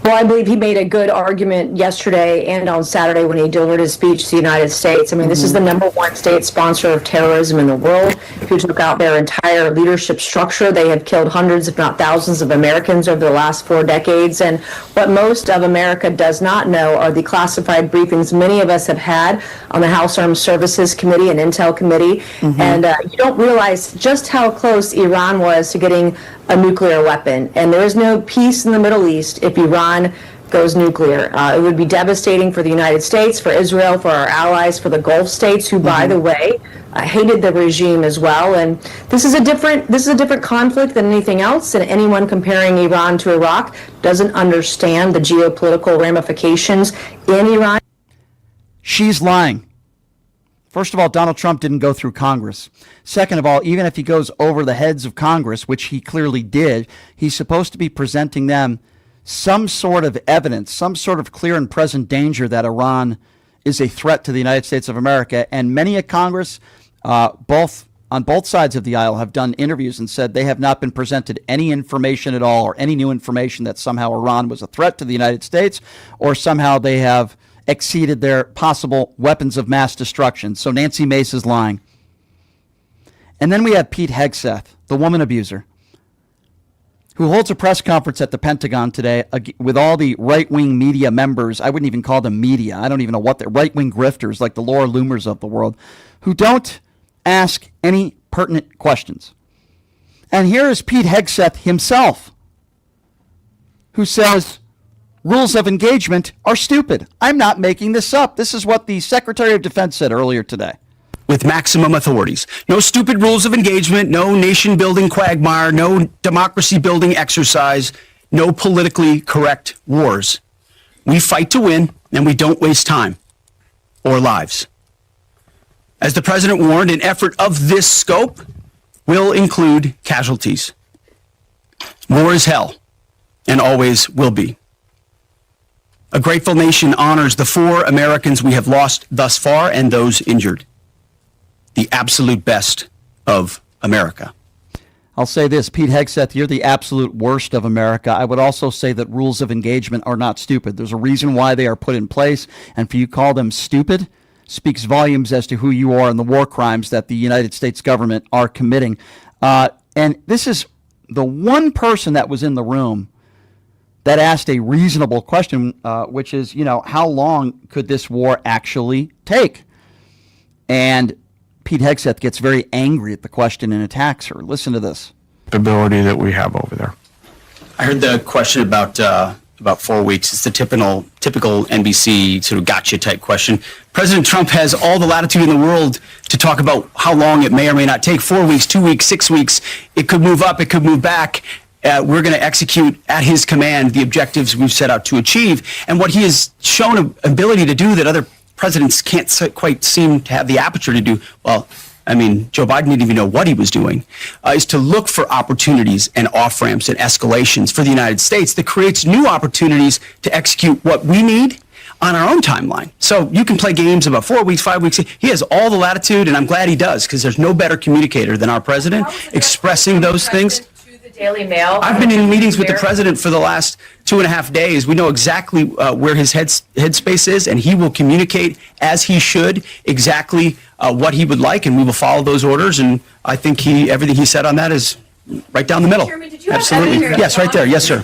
Well, I believe he made a good argument yesterday and on Saturday when he delivered his speech to the United States. I mean, this is the #1 state sponsor of terrorism in the world, who took out their entire leadership structure. They have killed hundreds, if not thousands, of Americans over the last 4 decades. And what most of America does not know are the classified briefings many of us have had on the House Armed Services Committee and Intel Committee. And you don't realize just how close Iran was to getting a nuclear weapon. And there is no peace in the Middle East if Iran goes nuclear. It would be devastating for the United States, for Israel, for our allies, for the Gulf states, who, by the way, hated the regime as well. And this is a different conflict than anything else. And anyone comparing Iran to Iraq doesn't understand the geopolitical ramifications in Iran. She's lying. First of all, Donald Trump didn't go through Congress. Second of all, even if he goes over the heads of Congress, which he clearly did, he's supposed to be presenting them some sort of evidence, some sort of clear and present danger that Iran is a threat to the United States of America. And many at Congress, on both sides of the aisle, have done interviews and said they have not been presented any information at all, or any new information that somehow Iran was a threat to the United States, or somehow they have exceeded their possible weapons of mass destruction. So Nancy Mace is lying. And then we have Pete Hegseth, the woman abuser, who holds a press conference at the Pentagon today with all the right-wing media members. I wouldn't even call them media. I don't even know what they're, right-wing grifters like the Laura Loomers of the world, who don't ask any pertinent questions. And here is Pete Hegseth himself, who says rules of engagement are stupid. I'm not making this up. This is what the Secretary of Defense said earlier today. With maximum authorities. No stupid rules of engagement, no nation-building quagmire, no democracy-building exercise, no politically correct wars. We fight to win, and we don't waste time or lives. As the president warned, an effort of this scope will include casualties. War is hell, and always will be. A grateful nation honors the 4 Americans we have lost thus far and those injured. The absolute best of America. I'll say this, Pete Hegseth, you're the absolute worst of America. I would also say that rules of engagement are not stupid. There's a reason why they are put in place, and for you to call them stupid speaks volumes as to who you are and the war crimes that the United States government are committing. And this is the one person that was in the room that asked a reasonable question, which is, how long could this war actually take? And Pete Hegseth gets very angry at the question and attacks her. Listen to this. Ability that we have over there. I heard the question about 4 weeks. It's the typical NBC sort of gotcha type question. President Trump has all the latitude in the world to talk about how long it may or may not take. 4 weeks, 2 weeks, 6 weeks. It could move up. It could move back. We're going to execute at his command the objectives we've set out to achieve. And what he has shown an ability to do that other presidents can't quite seem to have the aperture to do, well, I mean, Joe Biden didn't even know what he was doing, is to look for opportunities and off-ramps and escalations for the United States that creates new opportunities to execute what we need on our own timeline. So you can play games about 4 weeks, 5 weeks. He has all the latitude, and I'm glad he does, because there's no better communicator than our president expressing those things. Daily Mail. I've been in meetings with the president for the last 2.5 days. We know exactly where his headspace is, and he will communicate as he should exactly what he would like, and we will follow those orders. And I think everything he said on that is right down the middle. Chairman, did you Absolutely. have Yes, right there. Yes, sir.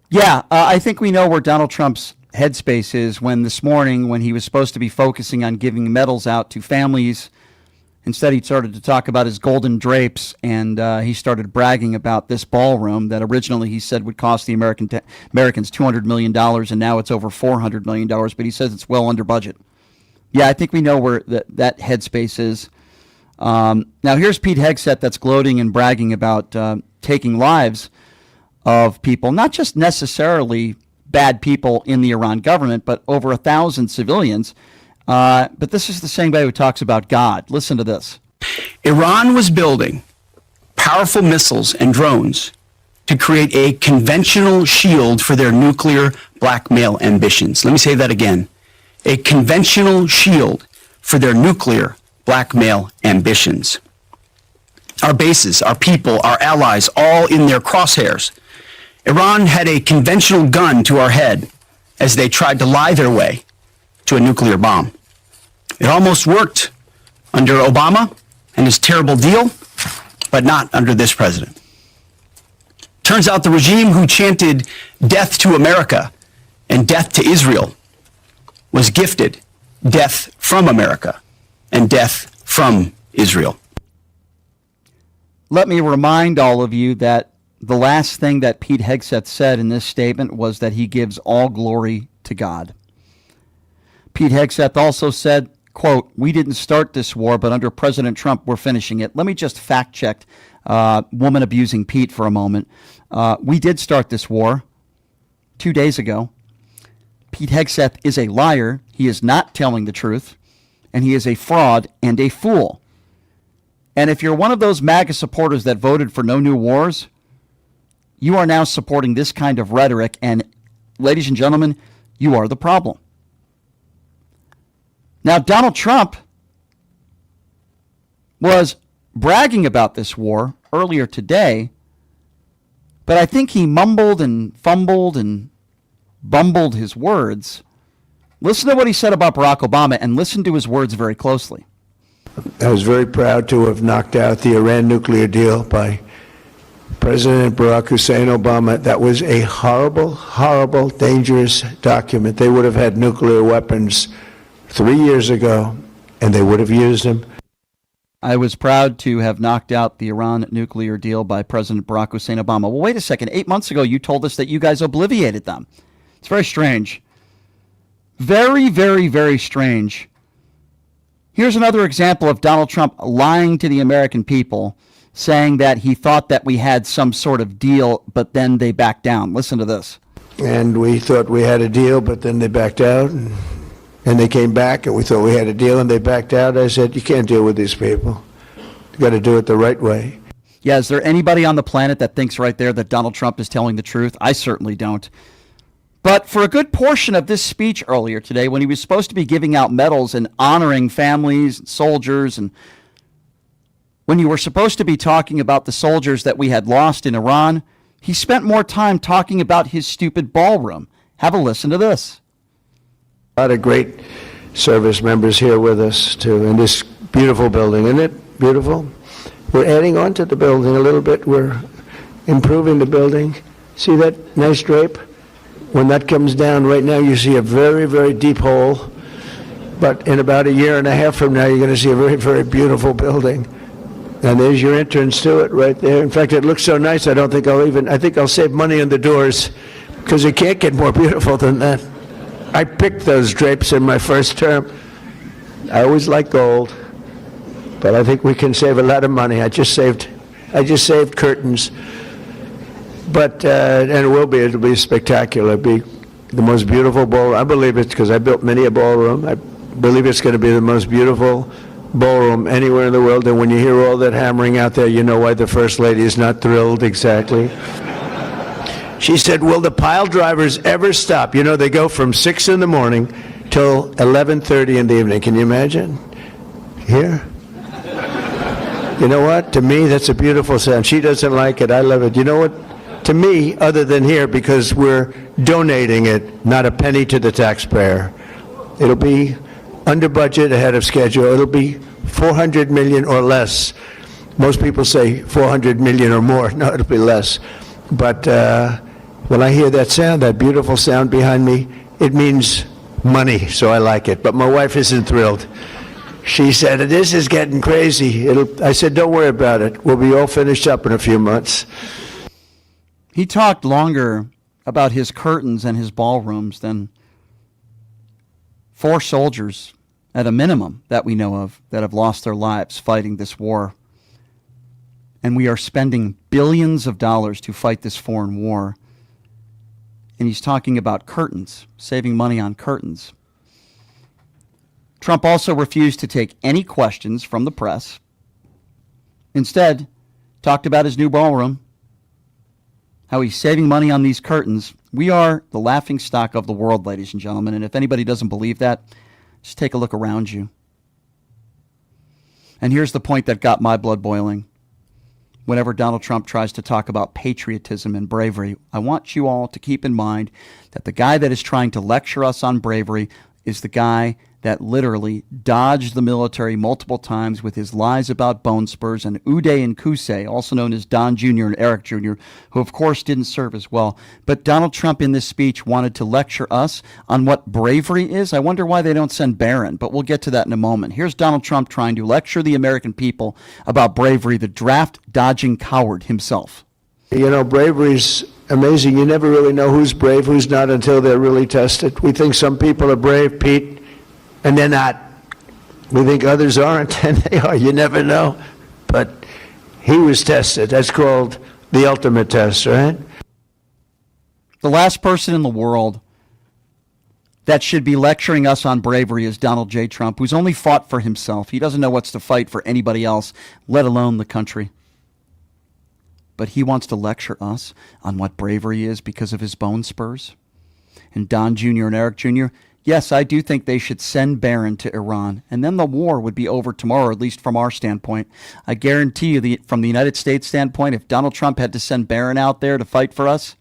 Yeah, I think we know where Donald Trump's headspace is when this morning, when he was supposed to be focusing on giving medals out to families. Instead, he started to talk about his golden drapes, and he started bragging about this ballroom that originally he said would cost the Americans $200 million, and now it's over $400 million, but he says it's well under budget. Yeah, I think we know where that headspace is. Now, here's Pete Hegseth that's gloating and bragging about taking lives of people, not just necessarily bad people in the Iran government, but over 1,000 civilians. But this is the same guy who talks about God. Listen to this. Iran was building powerful missiles and drones to create a conventional shield for their nuclear blackmail ambitions. Let me say that again. A conventional shield for their nuclear blackmail ambitions. Our bases, our people, our allies, all in their crosshairs. Iran had a conventional gun to our head as they tried to lie their way to a nuclear bomb. It almost worked under Obama and his terrible deal, but not under this president. Turns out the regime who chanted death to America and death to Israel was gifted death from America and death from Israel. Let me remind all of you that the last thing that Pete Hegseth said in this statement was that he gives all glory to God. Pete Hegseth also said, quote, "We didn't start this war, but under President Trump, we're finishing it." Let me just fact check woman abusing Pete for a moment. We did start this war 2 days ago. Pete Hegseth is a liar. He is not telling the truth, and he is a fraud and a fool. And if you're one of those MAGA supporters that voted for no new wars, you are now supporting this kind of rhetoric, and ladies and gentlemen, you are the problem. Now, Donald Trump was bragging about this war earlier today, but I think he mumbled and fumbled and bumbled his words. Listen to what he said about Barack Obama, and listen to his words very closely. I was very proud to have knocked out the Iran nuclear deal by President Barack Hussein Obama. That was a horrible, horrible, dangerous document. They would have had nuclear weapons 3 years ago, and they would have used them. I was proud to have knocked out the Iran nuclear deal by President Barack Hussein Obama. Well, wait a second. 8 months ago, you told us that you guys obliviated them. It's very strange. Very, very, very strange. Here's another example of Donald Trump lying to the American people, saying that he thought that we had some sort of deal, but then they backed down. Listen to this. And we thought we had a deal, but then they backed out. And they came back, and we thought we had a deal, and they backed out. I said, you can't deal with these people. You got to do it the right way. Yeah, is there anybody on the planet that thinks right there that Donald Trump is telling the truth? I certainly don't. But for a good portion of this speech earlier today, when he was supposed to be giving out medals and honoring families and soldiers, and when you were supposed to be talking about the soldiers that we had lost in Iran, he spent more time talking about his stupid ballroom. Have a listen to this. A lot of great service members here with us, too, in this beautiful building. Isn't it beautiful? We're adding on to the building a little bit. We're improving the building. See that nice drape? When that comes down right now, you see a very, very deep hole. But in about a year and a half from now, you're going to see a very, very beautiful building. And there's your entrance to it right there. In fact, it looks so nice, I think I'll save money on the doors, because it can't get more beautiful than that. I picked those drapes in my first term. I always like gold, but I think we can save a lot of money. I just saved curtains. But, and it'll be spectacular. It'll be the most beautiful ballroom. I believe it's, because I built many a ballroom. I believe it's going to be the most beautiful ballroom anywhere in the world. And when you hear all that hammering out there, you know why the First Lady is not thrilled exactly. She said, will the pile drivers ever stop? You know, they go from 6 in the morning till 11:30 in the evening. Can you imagine? Here? You know what? To me, that's a beautiful sound. She doesn't like it. I love it. You know what? To me, other than here, because we're donating it, not a penny to the taxpayer. It'll be under budget, ahead of schedule. It'll be 400 million or less. Most people say 400 million or more. No, it'll be less. But when I hear that sound, that beautiful sound behind me, it means money, so I like it. But my wife isn't thrilled. She said, this is getting crazy. I said, don't worry about it. We'll be all finished up in a few months. He talked longer about his curtains and his ballrooms than 4 soldiers, at a minimum, that we know of, that have lost their lives fighting this war. And we are spending billions of dollars to fight this foreign war. And he's talking about curtains, saving money on curtains. Trump also refused to take any questions from the press. Instead, talked about his new ballroom, how he's saving money on these curtains. We are the laughingstock of the world, ladies and gentlemen. And if anybody doesn't believe that, just take a look around you. And here's the point that got my blood boiling. Whenever Donald Trump tries to talk about patriotism and bravery, I want you all to keep in mind that the guy that is trying to lecture us on bravery is the guy that literally dodged the military multiple times with his lies about bone spurs, and Uday and Kusei, also known as Don Jr. and Eric Jr., who of course didn't serve as well. But Donald Trump in this speech wanted to lecture us on what bravery is. I wonder why they don't send Barron, but we'll get to that in a moment. Here's Donald Trump trying to lecture the American people about bravery, the draft-dodging coward himself. You know, bravery's amazing. You never really know who's brave, who's not, until they're really tested. We think some people are brave, Pete, and they're not. We think others aren't, and they are. You never know. But he was tested. That's called the ultimate test, right? The last person in the world that should be lecturing us on bravery is Donald J. Trump, who's only fought for himself. He doesn't know what's to fight for anybody else, let alone the country. But he wants to lecture us on what bravery is because of his bone spurs. And Don Jr. and Eric Jr., yes, I do think they should send Barron to Iran, and then the war would be over tomorrow, at least from our standpoint. I guarantee you, from the United States standpoint, if Donald Trump had to send Barron out there to fight for us,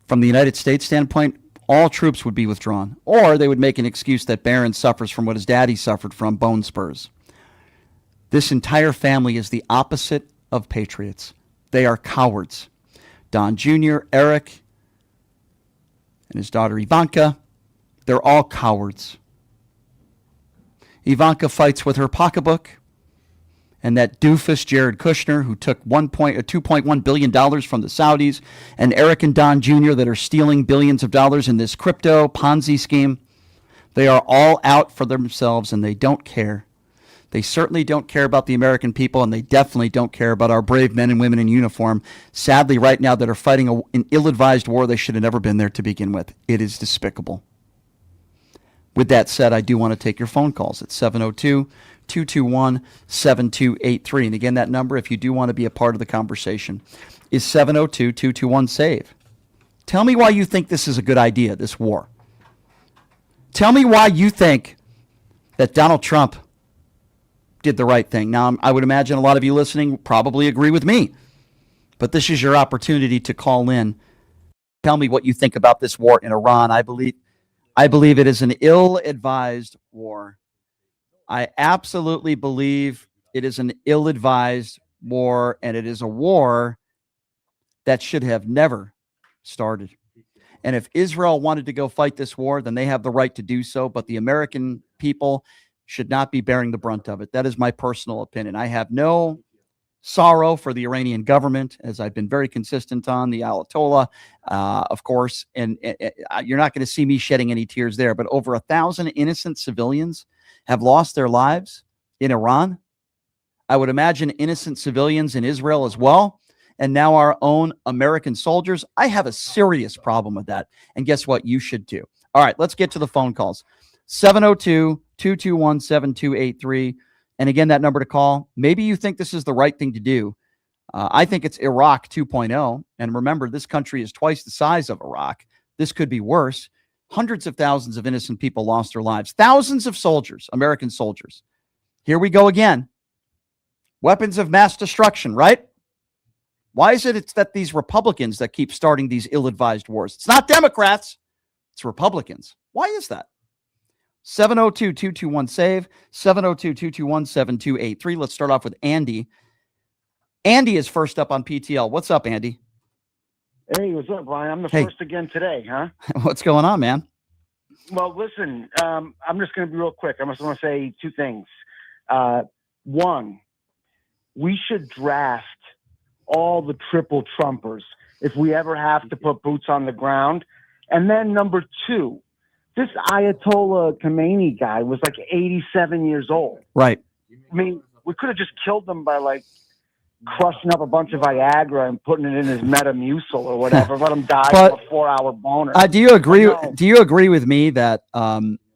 from the United States standpoint, all troops would be withdrawn. Or they would make an excuse that Barron suffers from what his daddy suffered from, bone spurs. This entire family is the opposite of patriots. They are cowards. Don Jr., Eric, and his daughter Ivanka, they're all cowards. Ivanka fights with her pocketbook, and that doofus Jared Kushner, who took $2.1 billion from the Saudis, and Eric and Don Jr. that are stealing billions of dollars in this crypto Ponzi scheme, they are all out for themselves, and they don't care. They certainly don't care about the American people, and they definitely don't care about our brave men and women in uniform, sadly, right now, that are fighting an ill-advised war they should have never been there to begin with. It is despicable. With that said, I do want to take your phone calls at 702-221-7283. And again, that number, if you do want to be a part of the conversation, is 702-221-SAVE. Tell me why you think this is a good idea, this war. Tell me why you think that Donald Trump did the right thing. Now, I would imagine a lot of you listening probably agree with me, but this is your opportunity to call in. Tell me what you think about this war in Iran. I believe it is an ill-advised war. I absolutely believe it is an ill-advised war, and it is a war that should have never started. And if Israel wanted to go fight this war, then they have the right to do so. But the American people should not be bearing the brunt of it. That is my personal opinion. I have no sorrow for the Iranian government, as I've been very consistent on, the Ayatollah, of course, and you're not going to see me shedding any tears there, but over 1,000 innocent civilians have lost their lives in Iran. I would imagine innocent civilians in Israel as well, and now our own American soldiers. I have a serious problem with that, and guess what? You should too. All right, let's get to the phone calls. 702-221-7283. And again, that number to call. Maybe you think this is the right thing to do. I think it's Iraq 2.0. And remember, this country is twice the size of Iraq. This could be worse. Hundreds of thousands of innocent people lost their lives. Thousands of soldiers, American soldiers. Here we go again. Weapons of mass destruction, right? Why is it's that these Republicans that keep starting these ill-advised wars? It's not Democrats. It's Republicans. Why is that? 702-221-SAVE, 702-221-7283. Let's start off with Andy. Andy is first up on PTL. What's up, Andy? Hey, what's up, Brian? I'm the first again today, huh? What's going on, man? Well, listen, I'm just going to be real quick. I just want to say two things. One, we should draft all the triple Trumpers if we ever have to put boots on the ground. And then number two, this Ayatollah Khamenei guy was like 87 years old. Right. I mean, we could have just killed him by like crushing up a bunch of Viagra and putting it in his Metamucil or whatever. Let him die of a 4-hour boner. Do you agree? Do you agree with me that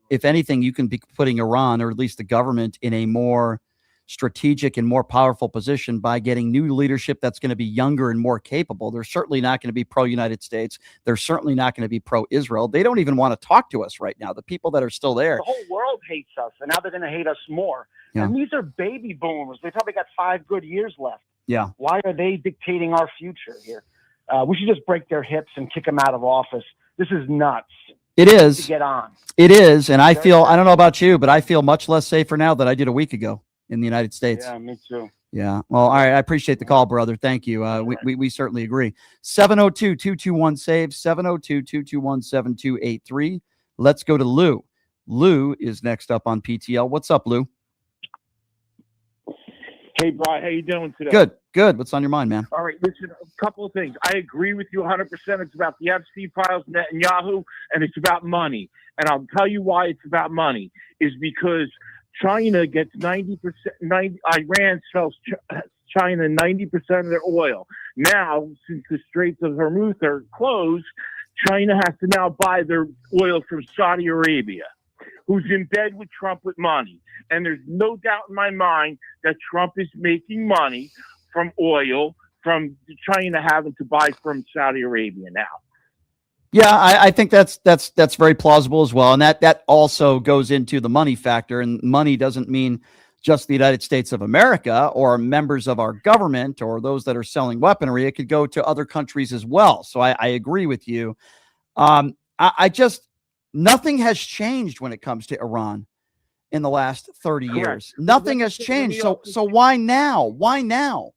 if anything, you can be putting Iran, or at least the government, in a more strategic and more powerful position by getting new leadership that's going to be younger and more capable? They're certainly not going to be pro-United States. They're certainly not going to be pro-Israel. They don't even want to talk to us right now. The people that are still there. The whole world hates us, and now they're going to hate us more. Yeah. And these are baby boomers. They probably got 5 good years left. Yeah. Why are they dictating our future here? We should just break their hips and kick them out of office. This is nuts. It is. To get on. It is. And I don't know about you, but I feel much less safer now than I did a week ago in the United States. Yeah, me too. Yeah. Well, all right. I appreciate the call, brother. Thank you. We certainly agree. 702-221-SAVE, 702-221-7283. Let's go to Lou. Lou is next up on PTL. What's up, Lou? Hey, Brian, how you doing today? Good, good. What's on your mind, man? All right, listen, a couple of things. I agree with you 100%. It's about the Epstein files, Netanyahu, and it's about money. And I'll tell you why it's about money, is because China gets 90%, Iran sells China 90% of their oil. Now, since the Straits of Hormuz are closed, China has to now buy their oil from Saudi Arabia, who's in bed with Trump with money. And there's no doubt in my mind that Trump is making money from oil, from China having to buy from Saudi Arabia now. Yeah, I think that's very plausible as well. And that also goes into the money factor. And money doesn't mean just the United States of America or members of our government or those that are selling weaponry. It could go to other countries as well. So I agree with you. Nothing has changed when it comes to Iran in the last 30 years. Nothing has changed. So why now? Why now?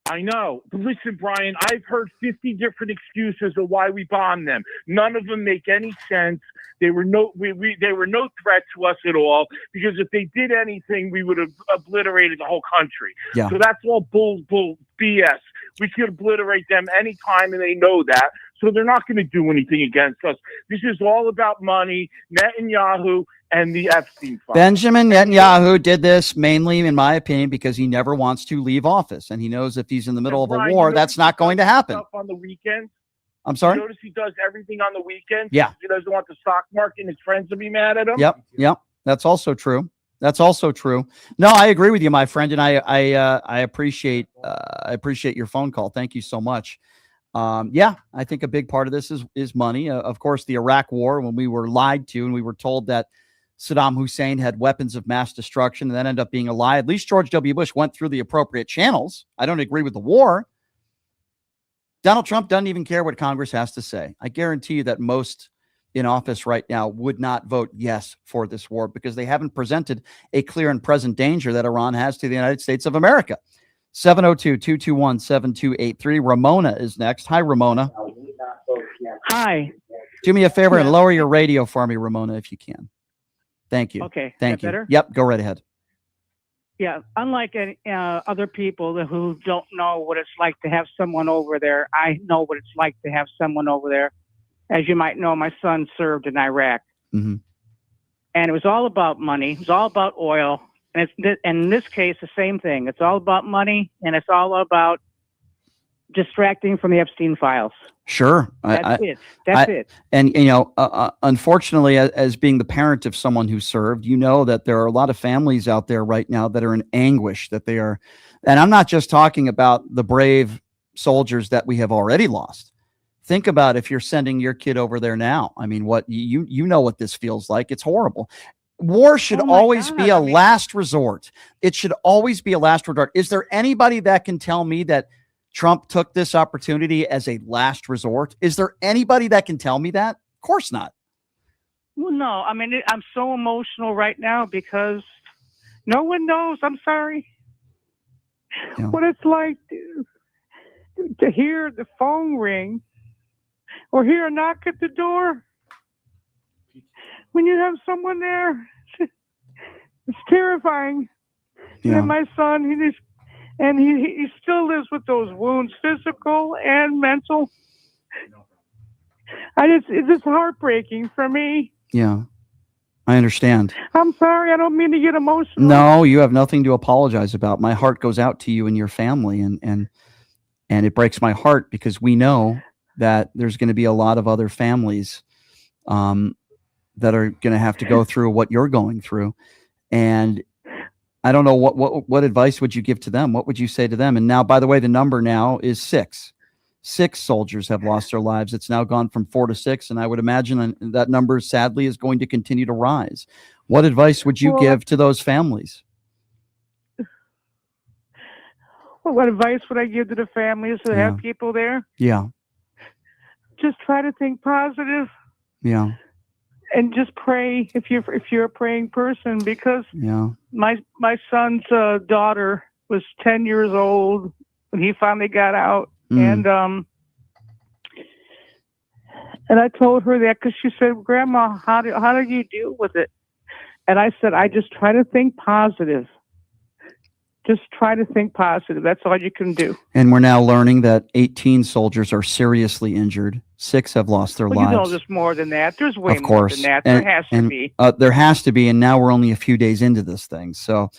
I know. Listen, Brian, I've heard 50 different excuses of why we bombed them. None of them make any sense. They were no threat to us at all, because if they did anything, we would have obliterated the whole country. Yeah. So that's all bull BS. We could obliterate them anytime, and they know that. So they're not going to do anything against us. This is all about money, Netanyahu, and the Epstein files. Benjamin Netanyahu did this mainly, in my opinion, because he never wants to leave office. And he knows if he's in the middle of a war, that's not going to happen. On the weekend. I'm sorry? You notice he does everything on the weekend? Yeah. He doesn't want the stock market and his friends to be mad at him? Yep. That's also true. That's also true. No, I agree with you, my friend. And I appreciate your phone call. Thank you so much. I think a big part of this is money. Of course, the Iraq war, when we were lied to and we were told that Saddam Hussein had weapons of mass destruction, and that ended up being a lie. At least George W. Bush went through the appropriate channels. I don't agree with the war. Donald Trump doesn't even care what Congress has to say. I guarantee you that most in office right now would not vote yes for this war, because they haven't presented a clear and present danger that Iran has to the United States of America. 702-221-7283. Ramona is next. Hi, Ramona. Hi. Do me a favor and lower your radio for me, Ramona, if you can. Thank you. Okay. Thank Is that you. better? Yep. Go right ahead. Yeah. Unlike other people who don't know what it's like to have someone over there, I know what it's like to have someone over there. As you might know, my son served in Iraq. Mhm. And it was all about money. It was all about oil. And in this case, the same thing. It's all about money, and it's all about distracting from the Epstein files. Sure. That's it. And, unfortunately, as being the parent of someone who served, you know that there are a lot of families out there right now that are in anguish, that they are. And I'm not just talking about the brave soldiers that we have already lost. Think about if you're sending your kid over there now. I mean, what you know what this feels like. It's horrible. War should always be a last resort. It should always be a last resort. Is there anybody that can tell me that Trump took this opportunity as a last resort? Is there anybody that can tell me that? Of course not. Well, no. I mean, I'm so emotional right now because no one knows. I'm sorry. Yeah. What it's like to hear the phone ring or hear a knock at the door when you have someone there. It's terrifying. Yeah. And my son, he still lives with those wounds, physical and mental. It's just heartbreaking for me. Yeah. I understand. I'm sorry. I don't mean to get emotional. No, you have nothing to apologize about. My heart goes out to you and your family, and it breaks my heart because we know that there's going to be a lot of other families that are going to have to go through what you're going through. And I don't know what advice would you give to them? What would you say to them? And now, by the way, the number now is 6. 6 soldiers have lost their lives. It's now gone from 4 to 6. And I would imagine that number, sadly, is going to continue to rise. What advice would you give to those families? Well, what advice would I give to the families that have people there? Yeah. Just try to think positive. Yeah. And just pray if you're a praying person, because my son's daughter was 10 years old when he finally got out, and I told her that because she said, "Grandma, how do you deal with it?" And I said, "I just try to think positive. Just try to think positive. That's all you can do." And we're now learning that 18 soldiers are seriously injured. 6 have lost their Well, lives. you know, there's more than that. There's way Of more course. than that. And- There has to and, be. There has to be. And now we're only a few days into this thing. So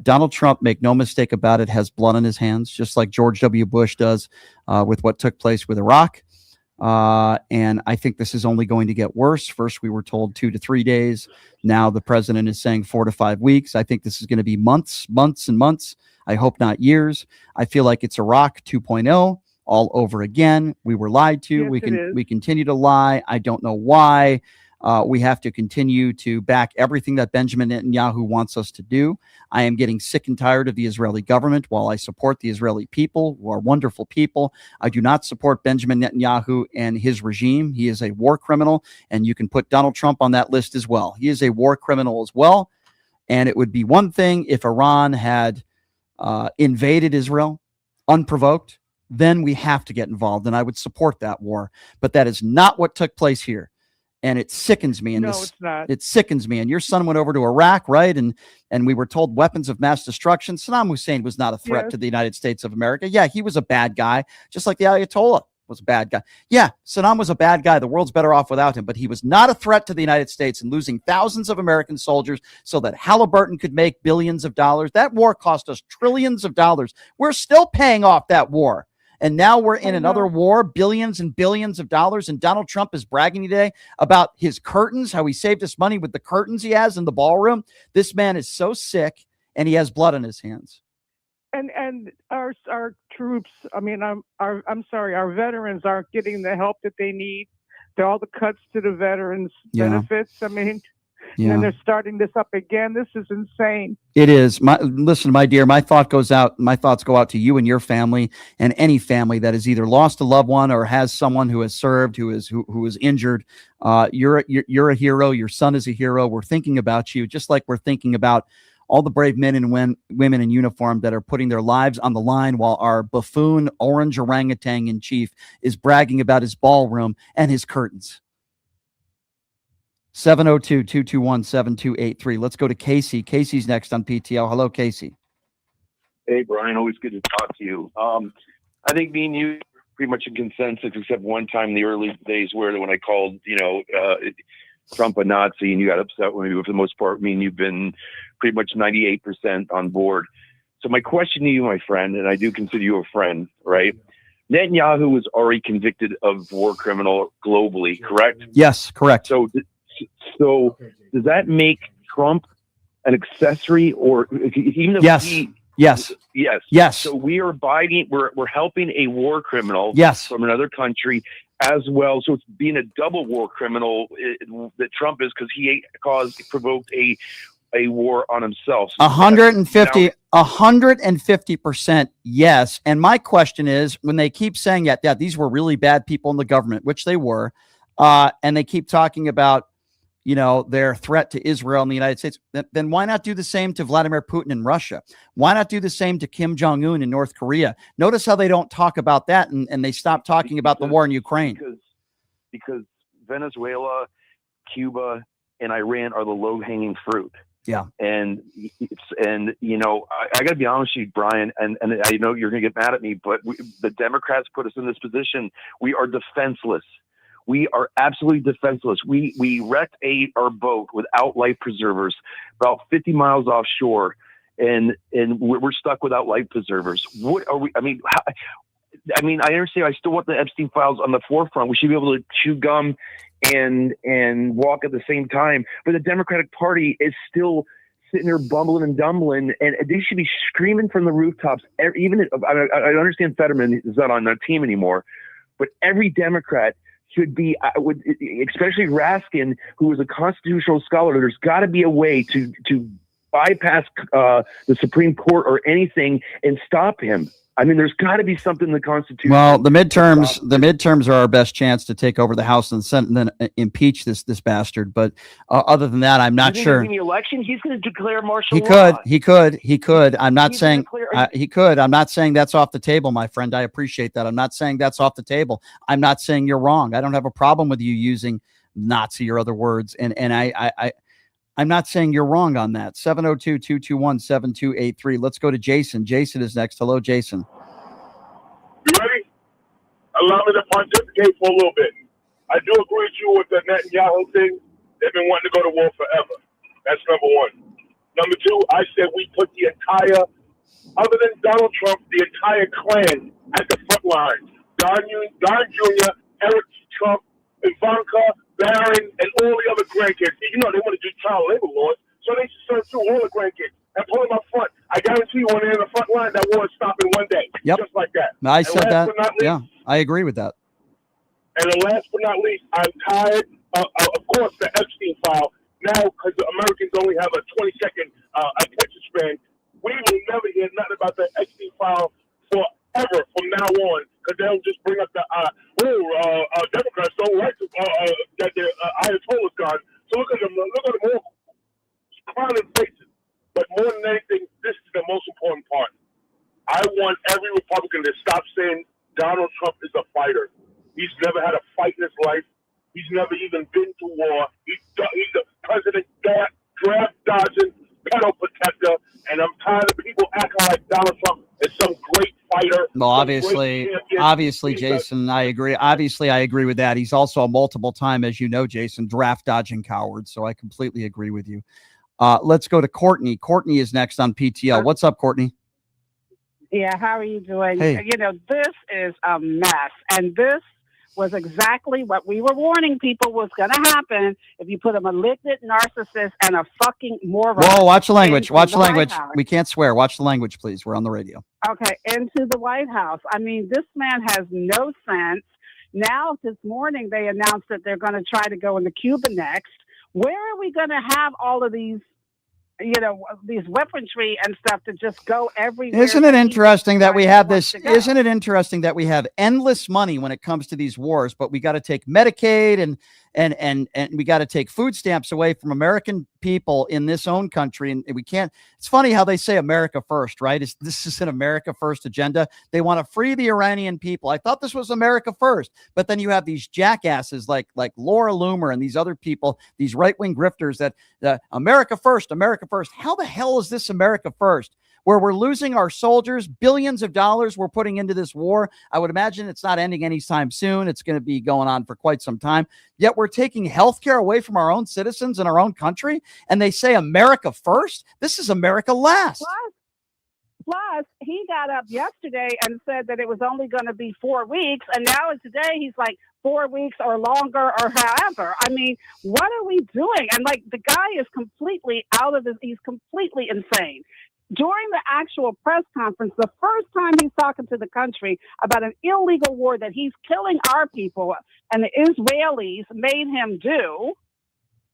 Donald Trump, make no mistake about it, has blood on his hands, just like George W. Bush does with what took place with Iraq. And I think this is only going to get worse. First, we were told 2 to 3 days. Now the president is saying 4 to 5 weeks. I think this is going to be months and months. I hope not years. I feel like it's Iraq 2.0 all over again. We were lied to. Yes, We continue to lie. I don't know why. We have to continue to back everything that Benjamin Netanyahu wants us to do. I am getting sick and tired of the Israeli government. While I support the Israeli people, who are wonderful people, I do not support Benjamin Netanyahu and his regime. He is a war criminal, and you can put Donald Trump on that list as well. He is a war criminal as well. And it would be one thing if Iran had invaded Israel unprovoked, then we have to get involved, and I would support that war. But that is not what took place here. And it sickens me. And It's not. It sickens me. And your son went over to Iraq, right? And we were told weapons of mass destruction. Saddam Hussein was not a threat to the United States of America. Yeah, he was a bad guy, just like the Ayatollah was a bad guy. Yeah, Saddam was a bad guy. The world's better off without him. But he was not a threat to the United States, and losing thousands of American soldiers so that Halliburton could make billions of dollars. That war cost us trillions of dollars. We're still paying off that war. And now we're in another war, billions and billions of dollars. And Donald Trump is bragging today about his curtains, how he saved us money with the curtains he has in the ballroom. This man is so sick, and he has blood on his hands. And our troops, I mean, I'm sorry, our veterans aren't getting the help that they need. All the cuts to the veterans benefits. I mean, and they're starting this up again. This is insane. It is. Listen, my dear, my thoughts go out to you and your family, and any family that has either lost a loved one or has someone who has served, who is injured. You're a hero. Your son is a hero. We're thinking about you, just like we're thinking about all the brave men and women in uniform that are putting their lives on the line while our buffoon orange orangutan in chief is bragging about his ballroom and his curtains. 702-221-7283. Let's go to Casey. Casey's next on PTL. Hello, Casey. Hey, Brian. Always good to talk to you. I think me and you pretty much in consensus, except one time in the early days where when I called, Trump a Nazi and you got upset with me, but for the most part, me and you've been pretty much 98% on board. So my question to you, my friend, and I do consider you a friend, right? Netanyahu was already convicted of war criminal globally, correct? Yes, correct. So does that make Trump an accessory, or even if yes. Yes. Yes. Yes. So we are buying, we're helping a war criminal yes. from another country as well. So it's being a double war criminal that Trump is, because he provoked a war on himself. So 150% yes. And my question is, when they keep saying that these were really bad people in the government, which they were, and they keep talking about, their threat to Israel and the United States, then why not do the same to Vladimir Putin in Russia? Why not do the same to Kim Jong-un in North Korea? Notice how they don't talk about that, and they stop talking about the war in Ukraine. Because Venezuela, Cuba, and Iran are the low-hanging fruit. Yeah. And I got to be honest with you, Brian, and I know you're going to get mad at me, but the Democrats put us in this position. We are defenseless. We are absolutely defenseless. We wrecked our boat without life preservers about 50 miles offshore, and we're stuck without life preservers. What are we? I mean, I understand. I still want the Epstein files on the forefront. We should be able to chew gum and walk at the same time. But the Democratic Party is still sitting there bumbling and dumbling, and they should be screaming from the rooftops. Even I understand Fetterman is not on their team anymore, but every Democrat should be, especially Raskin, who is a constitutional scholar. There's got to be a way to bypass the Supreme Court or anything and stop him. I mean, there's got to be something in the Constitution. Well, the midterms are our best chance to take over the House and the Senate and then impeach this bastard. But other than that, I'm not sure. In the election, he's going to declare martial law. He could. I'm not saying he could. I'm not saying that's off the table, my friend. I appreciate that. I'm not saying that's off the table. I'm not saying you're wrong. I don't have a problem with you using Nazi or other words. And I'm not saying you're wrong on that. 702-221-7283. Let's go to Jason. Jason is next. Hello, Jason. You ready? Allow me to pontificate for a little bit. I do agree with you with the Netanyahu thing. They've been wanting to go to war forever. That's number one. Number two, I said we put the entire, other than Donald Trump, the entire Klan at the front line. Don Jr., Eric Trump, Ivanka, Barron, and all the other grandkids. They want to do child labor laws, so they serve through all the grandkids and pull them up front. I guarantee you, when they're in the front line, that war is stopping one day. Yep. Just like that. I said that. Yeah, I agree with that. And then last but not least, I'm tired of course, the Epstein file. Now, because the Americans only have a 20-second attention span, we will never hear nothing about the Epstein file forever from now on, because they'll just bring up the Democrats don't like that the Ayatollah's gone. So look at them all crowning faces. But more than anything, this is the most important part. I want every Republican to stop saying Donald Trump is a fighter. He's never had a fight in his life. He's never even been to war. He's a president draft dodging pedo protector, and I'm tired of people acting like Donald Trump is some great fighter. Well, obviously, Jason, I agree. Obviously, I agree with that. He's also a multiple time, as you know, Jason, draft dodging coward. So I completely agree with you. Let's go to Courtney. Courtney is next on PTL. What's up, Courtney? Yeah, how are you doing? Hey. This is a mess, and this was exactly what we were warning people was going to happen if you put a malignant narcissist and a fucking moron. Whoa, watch the language. into Watch the the language. White House. We can't swear. Watch the language, please. We're on the radio. Okay, into the White House. I mean, this man has no sense. Now, this morning, they announced that they're going to try to go into Cuba next. Where are we going to have all of these, these weaponry and stuff to just go everywhere? Isn't it interesting that we have this? Isn't it interesting that we have endless money when it comes to these wars, but we got to take Medicaid and we got to take food stamps away from American people in this own country, and we can't. It's funny how they say America first, right? This is an America first agenda. They want to free the Iranian people. I thought this was America first, but then you have these jackasses like Laura Loomer and these other people, these right-wing grifters that America first, America first. How the hell is this America first? Where we're losing our soldiers, billions of dollars we're putting into this war. I would imagine it's not ending anytime soon. It's going to be going on for quite some time. Yet we're taking healthcare away from our own citizens in our own country, and they say America first. This is America last. Plus, he got up yesterday and said that it was only going to be 4 weeks, and now today he's like 4 weeks or longer or however. I mean, what are we doing? And like the guy is completely out of his. He's completely insane. During the actual press conference, the first time he's talking to the country about an illegal war that he's killing our people and the Israelis made him do,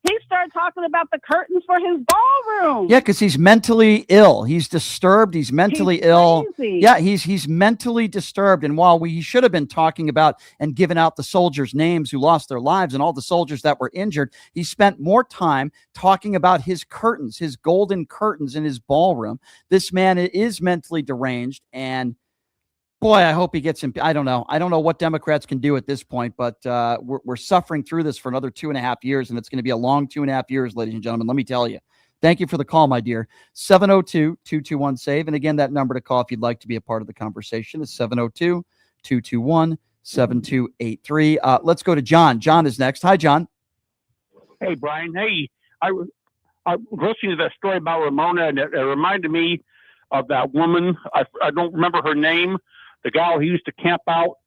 he started talking about the curtains for his ballroom. Yeah, because he's mentally ill. He's disturbed. He's mentally ill. Crazy. Yeah, he's mentally disturbed. And while he should have been talking about and giving out the soldiers' names who lost their lives and all the soldiers that were injured, he spent more time talking about his curtains, his golden curtains in his ballroom. This man is mentally deranged, and boy, I hope he gets him. I don't know what Democrats can do at this point, but we're suffering through this for another 2.5 years, and it's going to be a long 2.5 years, ladies and gentlemen. Let me tell you. Thank you for the call, my dear. 702-221-SAVE. And again, that number to call if you'd like to be a part of the conversation is 702-221-7283. Let's go to John. John is next. Hi, John. Hey, Brian. Hey, I was listening to that story about Ramona, and it reminded me of that woman. I don't remember her name. The gal who used to camp out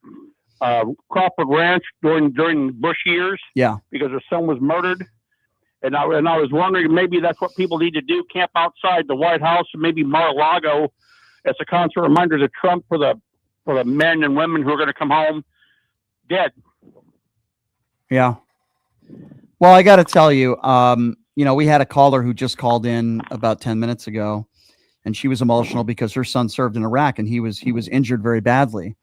Crawford Ranch during Bush years. Yeah. Because her son was murdered. And I was wondering, maybe that's what people need to do, camp outside the White House and maybe Mar-a-Lago as a constant reminder to Trump for the men and women who are going to come home dead. Yeah. Well, I got to tell you, we had a caller who just called in about 10 minutes ago, and she was emotional because her son served in Iraq and he was injured very badly.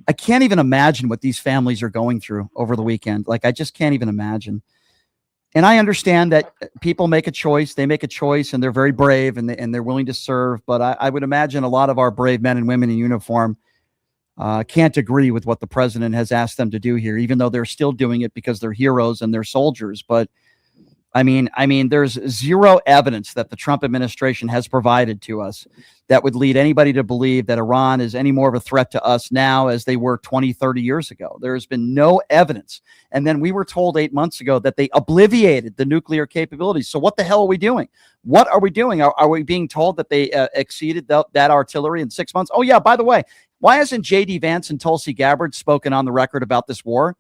I can't even imagine what these families are going through over the weekend. Like, I just can't even imagine. And I understand that people make a choice. They make a choice, and they're very brave, and they're willing to serve. But I would imagine a lot of our brave men and women in uniform can't agree with what the president has asked them to do here, even though they're still doing it because they're heroes and they're soldiers. But I mean, there's zero evidence that the Trump administration has provided to us that would lead anybody to believe that Iran is any more of a threat to us now as they were 20, 30 years ago. There has been no evidence. And then we were told 8 months ago that they obliviated the nuclear capabilities. So what the hell are we doing? What are we doing? Are we being told that they exceeded that artillery in 6 months? Oh, yeah, by the way, why hasn't J.D. Vance and Tulsi Gabbard spoken on the record about this war?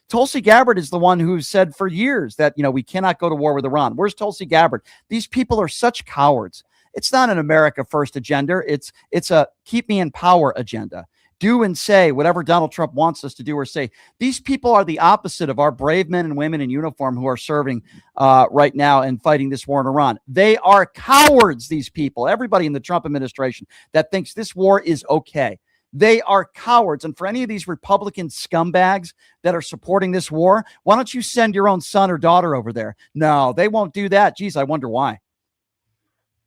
Tulsi Gabbard is the one who said for years that, we cannot go to war with Iran. Where's Tulsi Gabbard? These people are such cowards. It's not an America first agenda. It's a keep me in power agenda. Do and say whatever Donald Trump wants us to do or say. These people are the opposite of our brave men and women in uniform who are serving right now and fighting this war in Iran. They are cowards, these people. Everybody in the Trump administration that thinks this war is okay. They are cowards. And for any of these Republican scumbags that are supporting this war, why don't you send your own son or daughter over there? No, they won't do that. Geez, I wonder why.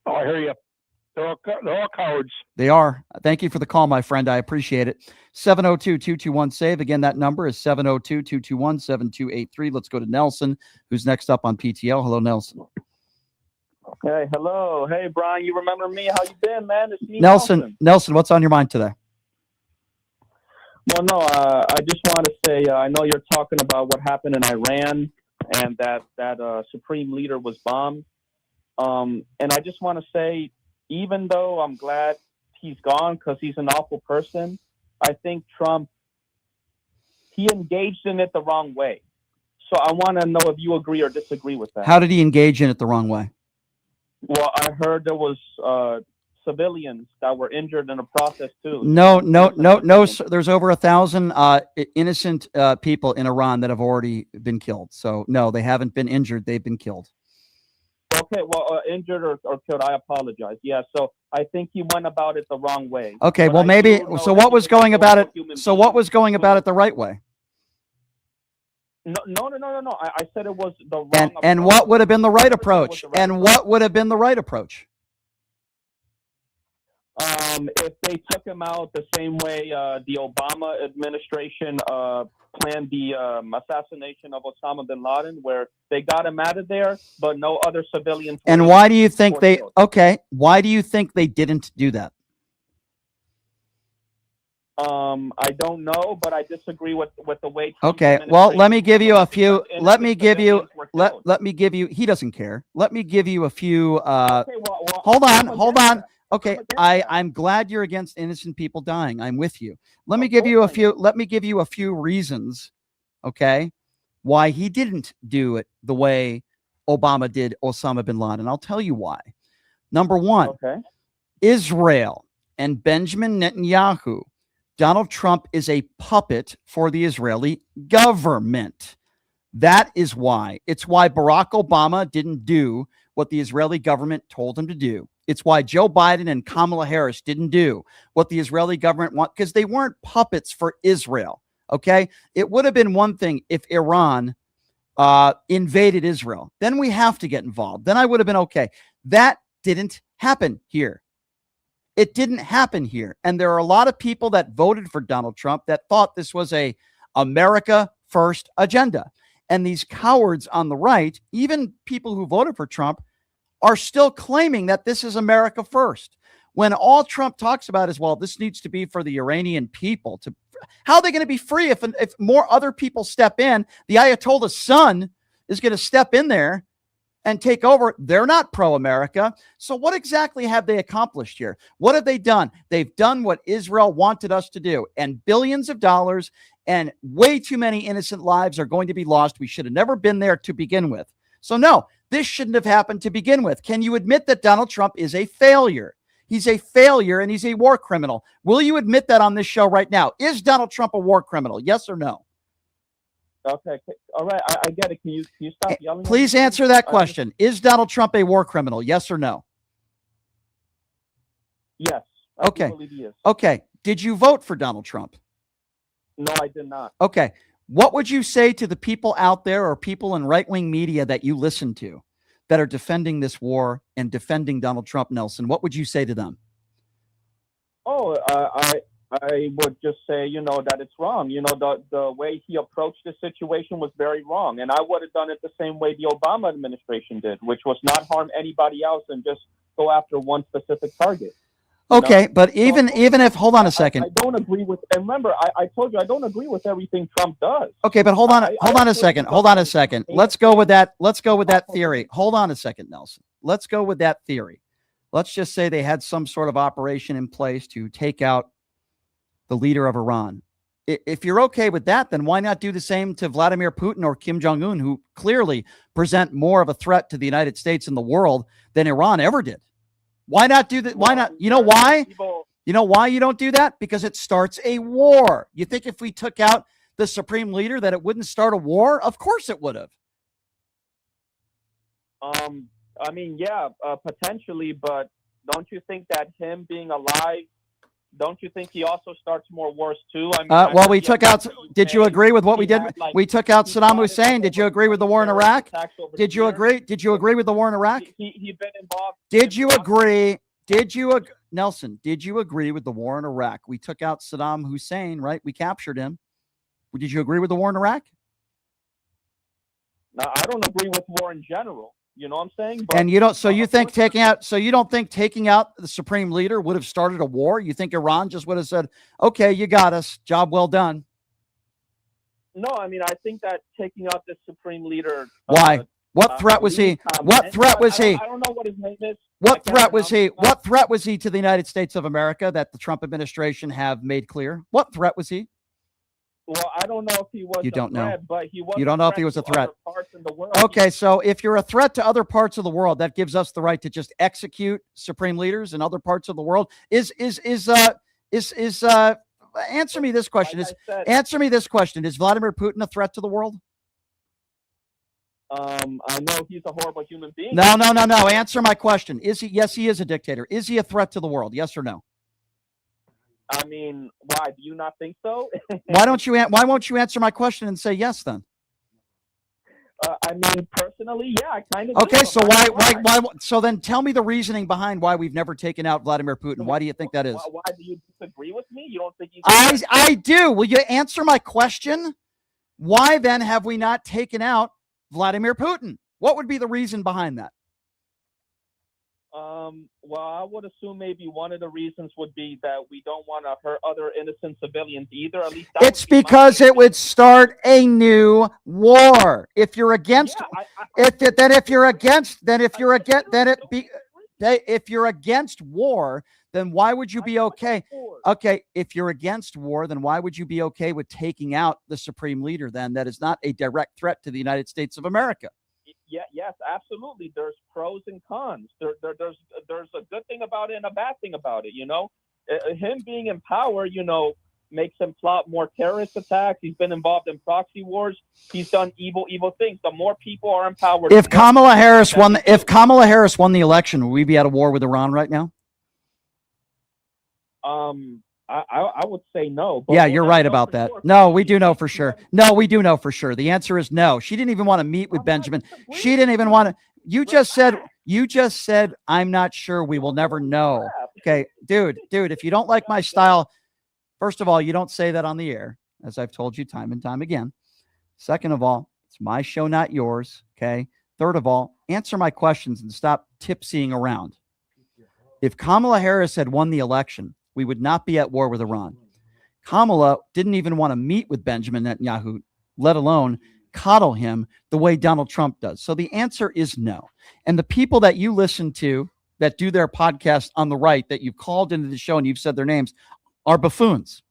Oh, I hear you. They're all cowards. They are. Thank you for the call, my friend. I appreciate it. 702-221-SAVE. Again, that number is 702-221-7283. Let's go to Nelson, who's next up on PTL. Hello, Nelson. Hey, hello. Hey, Brian, you remember me? How you been, man? It's me, Nelson, what's on your mind today? Well, no, I just want to say I know you're talking about what happened in Iran and that supreme leader was bombed. And I just want to say, even though I'm glad he's gone because he's an awful person, I think Trump, he engaged in it the wrong way. So I want to know if you agree or disagree with that. How did he engage in it the wrong way? Well, I heard there was civilians that were injured in the process too. No. There's over 1,000 innocent people in Iran that have already been killed. So no, they haven't been injured. They've been killed. Okay, well, injured or killed. I apologize. Yeah, so I think he went about it the wrong way. Okay, well, maybe. So what was going about it? So what was going about it the right way? No. I said it was the wrong And approach. what would have been the right I never said it was approach? the right And approach. what would have been the right approach? If they took him out the same way the Obama administration planned the assassination of Osama bin Laden, where they got him out of there, but no other civilians. And why do you think were they? killed. Okay, why do you think they didn't do that? I don't know, but I disagree with the way. Trump's Okay, well, let me administration give you a handled it few. because Let me innocent give you. civilians were killed. Let me give you. He doesn't care. Let me give you a few. Okay, well, Hold on, I'm hold against on. that. Okay, I'm against that. I'm glad you're against innocent people dying. I'm with you. Let me give you a few. Let me give you a few reasons. Okay, why he didn't do it the way Obama did Osama bin Laden. I'll tell you why. Number one, Okay. Israel and Benjamin Netanyahu. Donald Trump is a puppet for the Israeli government. That is why. It's why Barack Obama didn't do what the Israeli government told him to do. It's why Joe Biden and Kamala Harris didn't do what the Israeli government want, because they weren't puppets for Israel. Okay. It would have been one thing if Iran invaded Israel. Then we have to get involved. Then I would have been okay. That didn't happen here. It didn't happen here. And there are a lot of people that voted for Donald Trump that thought this was a America first agenda. And these cowards on the right, even people who voted for Trump, are still claiming that this is America first. When all Trump talks about is, well, this needs to be for the Iranian people. How are they going to be free if more other people step in? The Ayatollah's son is going to step in there and take over. They're not pro-America. So what exactly have they accomplished here? What have they done? They've done what Israel wanted us to do, and billions of dollars and way too many innocent lives are going to be lost. We should have never been there to begin with. So no, this shouldn't have happened to begin with. Can you admit that Donald Trump is a failure? He's a failure and he's a war criminal. Will you admit that on this show right now? Is Donald Trump a war criminal? Yes or no? Okay. All right. I get it. Can you stop yelling? at Please me? answer that question. Is Donald Trump a war criminal? Yes or no? Yes. I Okay. do believe he is. Okay. Did you vote for Donald Trump? No, I did not. Okay. What would you say to the people out there or people in right-wing media that you listen to that are defending this war and defending Donald Trump, Nelson? What would you say to them? Oh, I would just say, that it's wrong. The way he approached the situation was very wrong. And I would have done it the same way the Obama administration did, which was not harm anybody else and just go after one specific target. Okay, but even if, hold on a second. I don't agree with, and remember, I told you I don't agree with everything Trump does. Okay, but hold on a second. Hold on a second. Yeah. Let's go with that theory. Hold on a second, Nelson. Let's go with that theory. Let's just say they had some sort of operation in place to take out the leader of Iran. If you're okay with that, then why not do the same to Vladimir Putin or Kim Jong-un, who clearly present more of a threat to the United States and the world than Iran ever did? Why not do that? Why not? You know why? You know why you don't do that? Because it starts a war. You think if we took out the supreme leader that it wouldn't start a war? Of course it would have. I mean, yeah, potentially, but don't you think that him being alive, don't you think he also starts more wars too? I mean, Well, we took out. Did you agree with what we did? We took out Saddam Hussein. Did you agree with the war in Iraq? Did you agree? Did you agree with the war in Iraq? He'd been involved. Did you agree? Nelson, did you agree with the war in Iraq? We took out Saddam Hussein, right? We captured him. Did you agree with the war in Iraq? Now, I don't agree with war in general. You know what I'm saying? But, And you don't. So you think taking out? So you don't think taking out the supreme leader would have started a war? You think Iran just would have said, "Okay, you got us. Job well done." No, I mean, I think that taking out the supreme leader. Why? What threat was he? What threat was he? I don't know what his name is. What threat was he? What threat was he to the United States of America that the Trump administration have made clear? What threat was he? Well, I don't know if he was. You don't know. Threat, but he was. You don't know if he was a to threat. other parts in the world. Okay, so if you're a threat to other parts of the world, that gives us the right to just execute supreme leaders in other parts of the world. Answer me this question. Answer me this question. Is Vladimir Putin a threat to the world? I know he's a horrible human being. No. Answer my question. Is he? Yes, he is a dictator. Is he a threat to the world? Yes or no? I mean, why do you not think so? Why won't you answer my question and say yes then? I mean, personally, yeah, I kind of. Okay, so why? So then, tell me the reasoning behind why we've never taken out Vladimir Putin. Why do you think that is? Why do you disagree with me? You don't think you? I do. Will you answer my question? Why then have we not taken out Vladimir Putin? What would be the reason behind that? Well, I would assume maybe one of the reasons would be that we don't want to hurt other innocent civilians either. At least It's because it would start a new war. If you're against, if you're against war, then why would you be okay? Okay, if you're against war, then why would you be okay with taking out the supreme leader? Then that is not a direct threat to the United States of America. Yeah, yes, absolutely. There's pros and cons. There's a good thing about it and a bad thing about it. You know, him being in power, you know, makes him plot more terrorist attacks. He's been involved in proxy wars. He's done evil things. The more people are in power. If Kamala Harris won the election, would we be at a war with Iran right now? I would say no. But Yeah, you're right about that. No, we do know for sure. No, we do know for sure. The answer is no. She didn't even want to meet with Benjamin. She didn't even want to. You just said, I'm not sure. We will never know. Okay, dude, if you don't like my style, first of all, you don't say that on the air, as I've told you time and time again. Second of all, it's my show, not yours. Okay. Third of all, answer my questions and stop tipsying around. If Kamala Harris had won the election, we would not be at war with Iran. Kamala didn't even want to meet with Benjamin Netanyahu, let alone coddle him the way Donald Trump does. So the answer is no. And the people that you listen to that do their podcast on the right that you've called into the show and you've said their names are buffoons,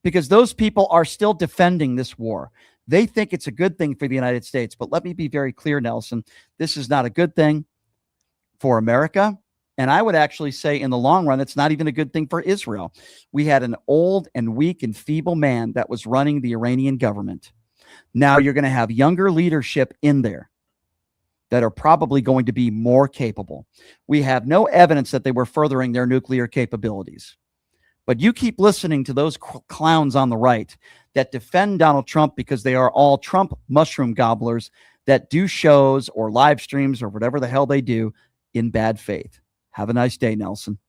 because those people are still defending this war. They think it's a good thing for the United States. But let me be very clear, Nelson, this is not a good thing for America. And I would actually say in the long run, it's not even a good thing for Israel. We had an old and weak and feeble man that was running the Iranian government. Now you're going to have younger leadership in there that are probably going to be more capable. We have no evidence that they were furthering their nuclear capabilities. But you keep listening to those clowns on the right that defend Donald Trump because they are all Trump mushroom gobblers that do shows or live streams or whatever the hell they do in bad faith. Have a nice day, Nelson.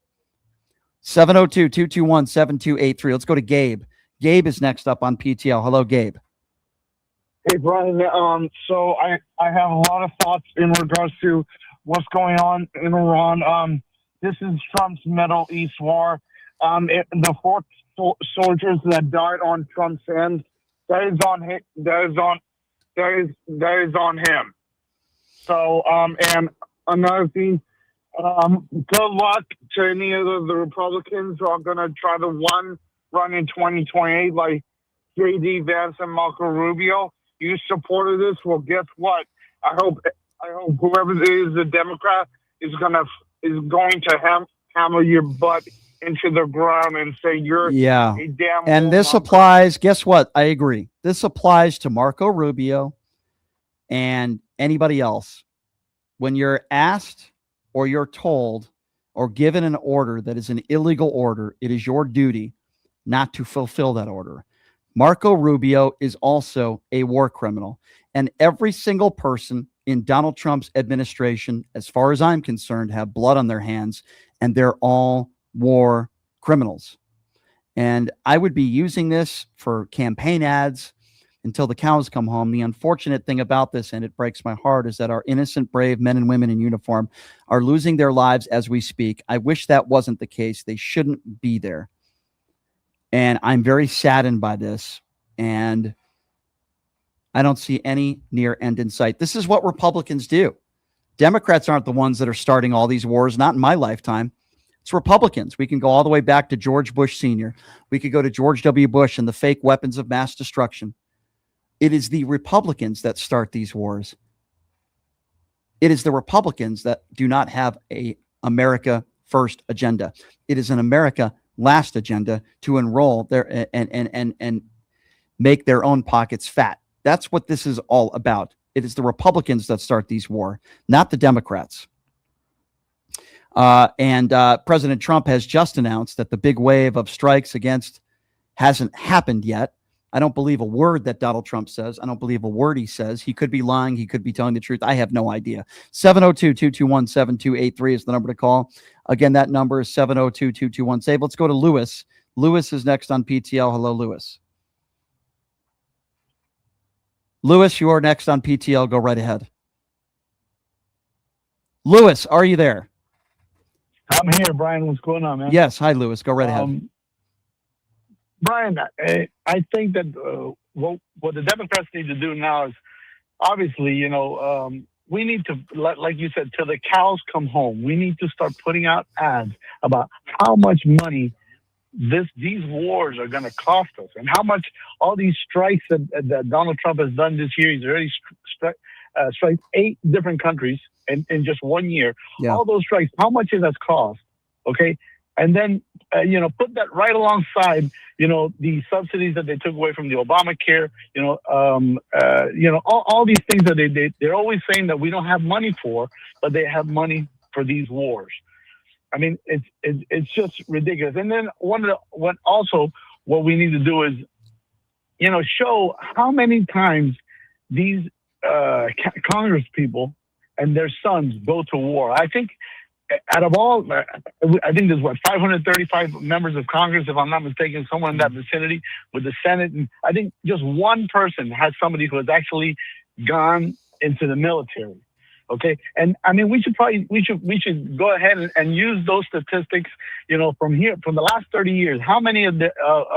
702-221-7283. Let's go to Gabe. Gabe is next up on PTL. Hello, Gabe. Hey, Brian. So I have a lot of thoughts in regards to what's going on in Iran. This is Trump's Middle East war. The 4 soldiers that died on Trump's hands, that is on him. That is on him. So, and another thing, good luck to any of the Republicans who are going to try to run in 2028, like J.D. Vance and Marco Rubio. You supported this. Well, guess what? I hope whoever is the Democrat is going to hammer your butt into the ground and say you're a damn. And this applies. Guess what? I agree. This applies to Marco Rubio and anybody else. When you're asked or you're told or given an order that is an illegal order, it is your duty not to fulfill that order. Marco Rubio is also a war criminal. And every single person in Donald Trump's administration, as far as I'm concerned, have blood on their hands, and they're all war criminals. And I would be using this for campaign ads until the cows come home. The unfortunate thing about this, and it breaks my heart, is that our innocent, brave men and women in uniform are losing their lives as we speak. I wish that wasn't the case. They shouldn't be there. And I'm very saddened by this. And I don't see any near end in sight. This is what Republicans do. Democrats aren't the ones that are starting all these wars, not in my lifetime. It's Republicans. We can go all the way back to George Bush Sr. We could go to George W. Bush and the fake weapons of mass destruction. It is the Republicans that start these wars. It is the Republicans that do not have a America first agenda. It is an America last agenda to enroll their and make their own pockets fat. That's what this is all about. It is the Republicans that start these war, not the Democrats. And President Trump has just announced that the big wave of strikes against hasn't happened yet, I don't believe a word that Donald Trump says. I don't believe a word he says. He could be lying. He could be telling the truth. I have no idea. 702-221-7283 is the number to call. Again, that number is 702-221-SAVE. Let's go to Lewis. Lewis is next on PTL. Hello, Lewis. Lewis, you are next on PTL. Go right ahead. Lewis, are you there? I'm here, Brian. What's going on, man? Yes. Hi, Lewis. Go right ahead. Brian, I think that what the Democrats need to do now is obviously, we need to, like you said, till the cows come home, we need to start putting out ads about how much money these wars are going to cost us, and how much all these strikes that Donald Trump has done this year. He's already striked 8 different countries in just 1 year. Yeah. All those strikes, how much it has cost? Okay. And then, put that right alongside, the subsidies that they took away from the Obamacare, all these things that they're always saying that we don't have money for, but they have money for these wars. I mean, it's just ridiculous. And then what we need to do is, show how many times these Congress people and their sons go to war. I think out of all, I think there's 535 members of Congress, if I'm not mistaken, somewhere in that vicinity with the Senate. And I think just one person has somebody who has actually gone into the military. Okay. And I mean, we should go ahead and use those statistics, from the last 30 years. How many of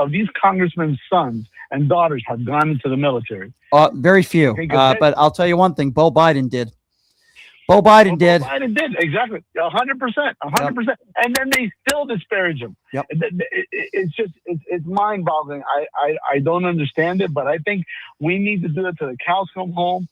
these congressmen's sons and daughters have gone into the military? Very few. Okay, but I'll tell you one thing. Beau Biden did. Beau Biden did. Beau Biden did, exactly. 100%. And then they still disparage him. Yep. It's mind-boggling. I don't understand it, but I think we need to do it till the cows come home.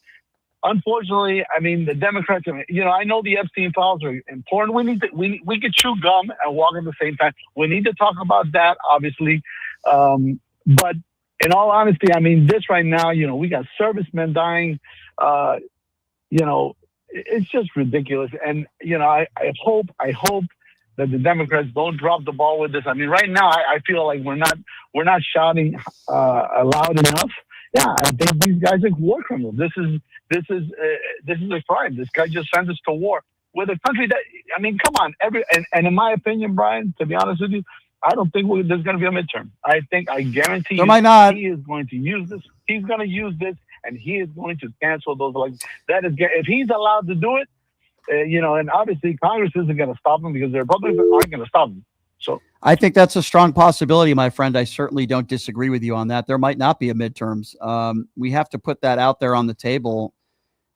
Unfortunately, I mean, the Democrats, I know the Epstein files are important. We could chew gum and walk at the same time. We need to talk about that, obviously. But in all honesty, I mean, this right now, we got servicemen dying, it's just ridiculous. And, I hope that the Democrats don't drop the ball with this. I mean, right now, I feel like we're not shouting loud enough. Yeah, I think these guys are war criminals. This is a crime. This guy just sent us to war with a country that, I mean, come on. And in my opinion, Brian, to be honest with you, I don't think there's going to be a midterm. I guarantee there might not. He is going to use this. He's going to use this, and he is going to cancel those elections. That is, if he's allowed to do it, and obviously Congress isn't going to stop him because the Republicans aren't going to stop him. So I think that's a strong possibility, my friend. I certainly don't disagree with you on that. There might not be a midterms. We have to put that out there on the table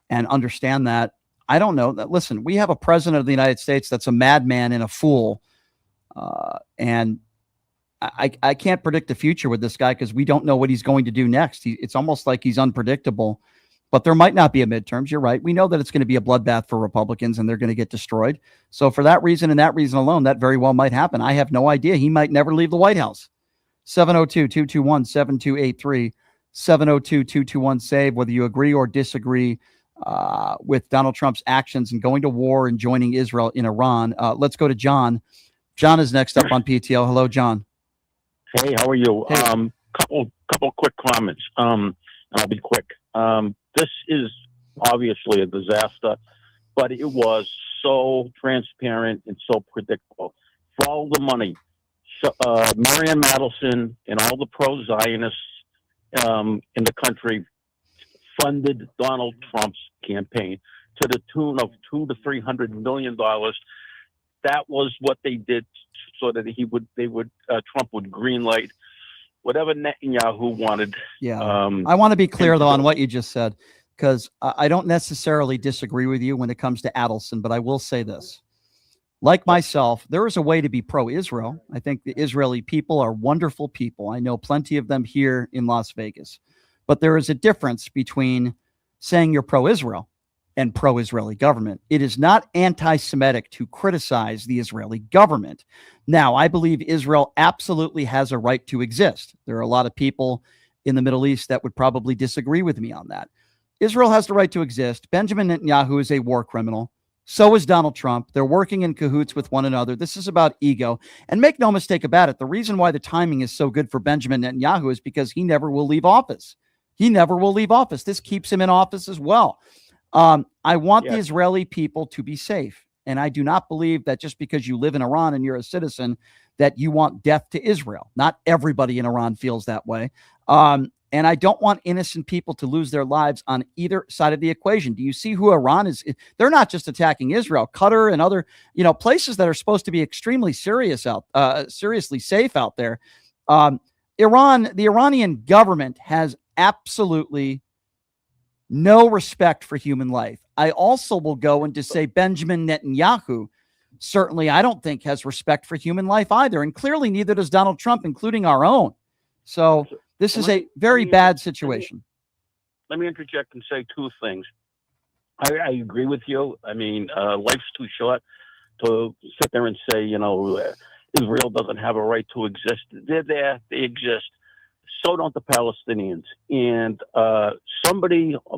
and understand that. I don't know. Listen, we have a president of the United States that's a madman and a fool. And I can't predict the future with this guy because we don't know what he's going to do next. It's almost like he's unpredictable. But there might not be a midterms. You're right. We know that it's going to be a bloodbath for Republicans and they're going to get destroyed. So for that reason and that reason alone, that very well might happen. I have no idea. He might never leave the White House. 702-221-7283, 702-221-SAVE, whether you agree or disagree with Donald Trump's actions and going to war and joining Israel in Iran. Let's go to John. John is next up on PTL. Hello, John. Hey, how are you? Hey. Couple quick comments. I'll be quick. This is obviously a disaster, but it was so transparent and so predictable. For all the money, Marianne Madelson and all the pro-Zionists in the country funded Donald Trump's campaign to the tune of $200 to $300 million. That was what they did so that Trump would greenlight whatever Netanyahu wanted. Yeah. I want to be clear, though, on what you just said, because I don't necessarily disagree with you when it comes to Adelson, but I will say this. Like myself, there is a way to be pro-Israel. I think the Israeli people are wonderful people. I know plenty of them here in Las Vegas. But there is a difference between saying you're pro-Israel and pro-Israeli government. It is not anti-Semitic to criticize the Israeli government. Now, I believe Israel absolutely has a right to exist. There are a lot of people in the Middle East that would probably disagree with me on that. Israel has the right to exist. Benjamin Netanyahu is a war criminal. So is Donald Trump. They're working in cahoots with one another. This is about ego. And make no mistake about it, the reason why the timing is so good for Benjamin Netanyahu is because he never will leave office. He never will leave office. This keeps him in office as well. I want the Israeli people to be safe. And I do not believe that just because you live in Iran and you're a citizen that you want death to Israel. Not everybody in Iran feels that way. And I don't want innocent people to lose their lives on either side of the equation. Do you see who Iran is? They're not just attacking Israel, Qatar and other, places that are supposed to be extremely seriously safe out there. The Iranian government has absolutely no respect for human life. I also will go into say Benjamin Netanyahu, certainly I don't think has respect for human life either. And clearly neither does Donald Trump, including our own. So this is a very bad situation. Let me interject and say two things. I agree with you. I mean, life's too short to sit there and say, Israel doesn't have a right to exist. They're there. They exist. So don't the Palestinians. And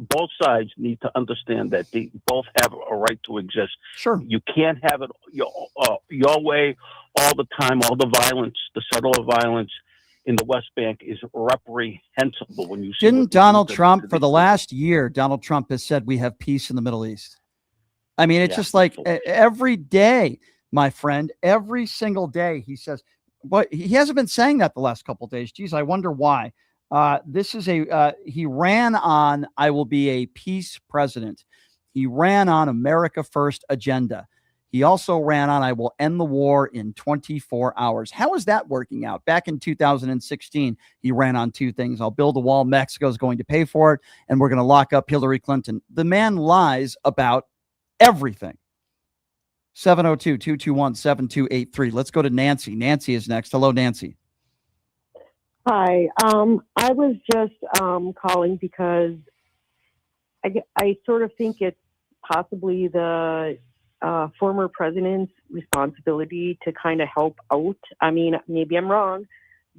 both sides need to understand that they both have a right to exist. Sure. You can't have it your way all the time. All the violence, the subtle violence in the West Bank is reprehensible. When you see Didn't Donald Trump, for the last year, Donald Trump has said we have peace in the Middle East. I mean, it's just like every day, my friend, every single day he says, but he hasn't been saying that the last couple of days. Geez, I wonder why. He ran on, I will be a peace president. He ran on America First agenda. He also ran on, I will end the war in 24 hours. How is that working out? Back in 2016, he ran on two things. I'll build a wall. Mexico's going to pay for it. And we're going to lock up Hillary Clinton. The man lies about everything. 702-221-7283. Let's go to Nancy. Nancy is next. Hello, Nancy. Hi. I was just calling because I sort of think it's possibly the former president's responsibility to kind of help out. I mean, maybe I'm wrong,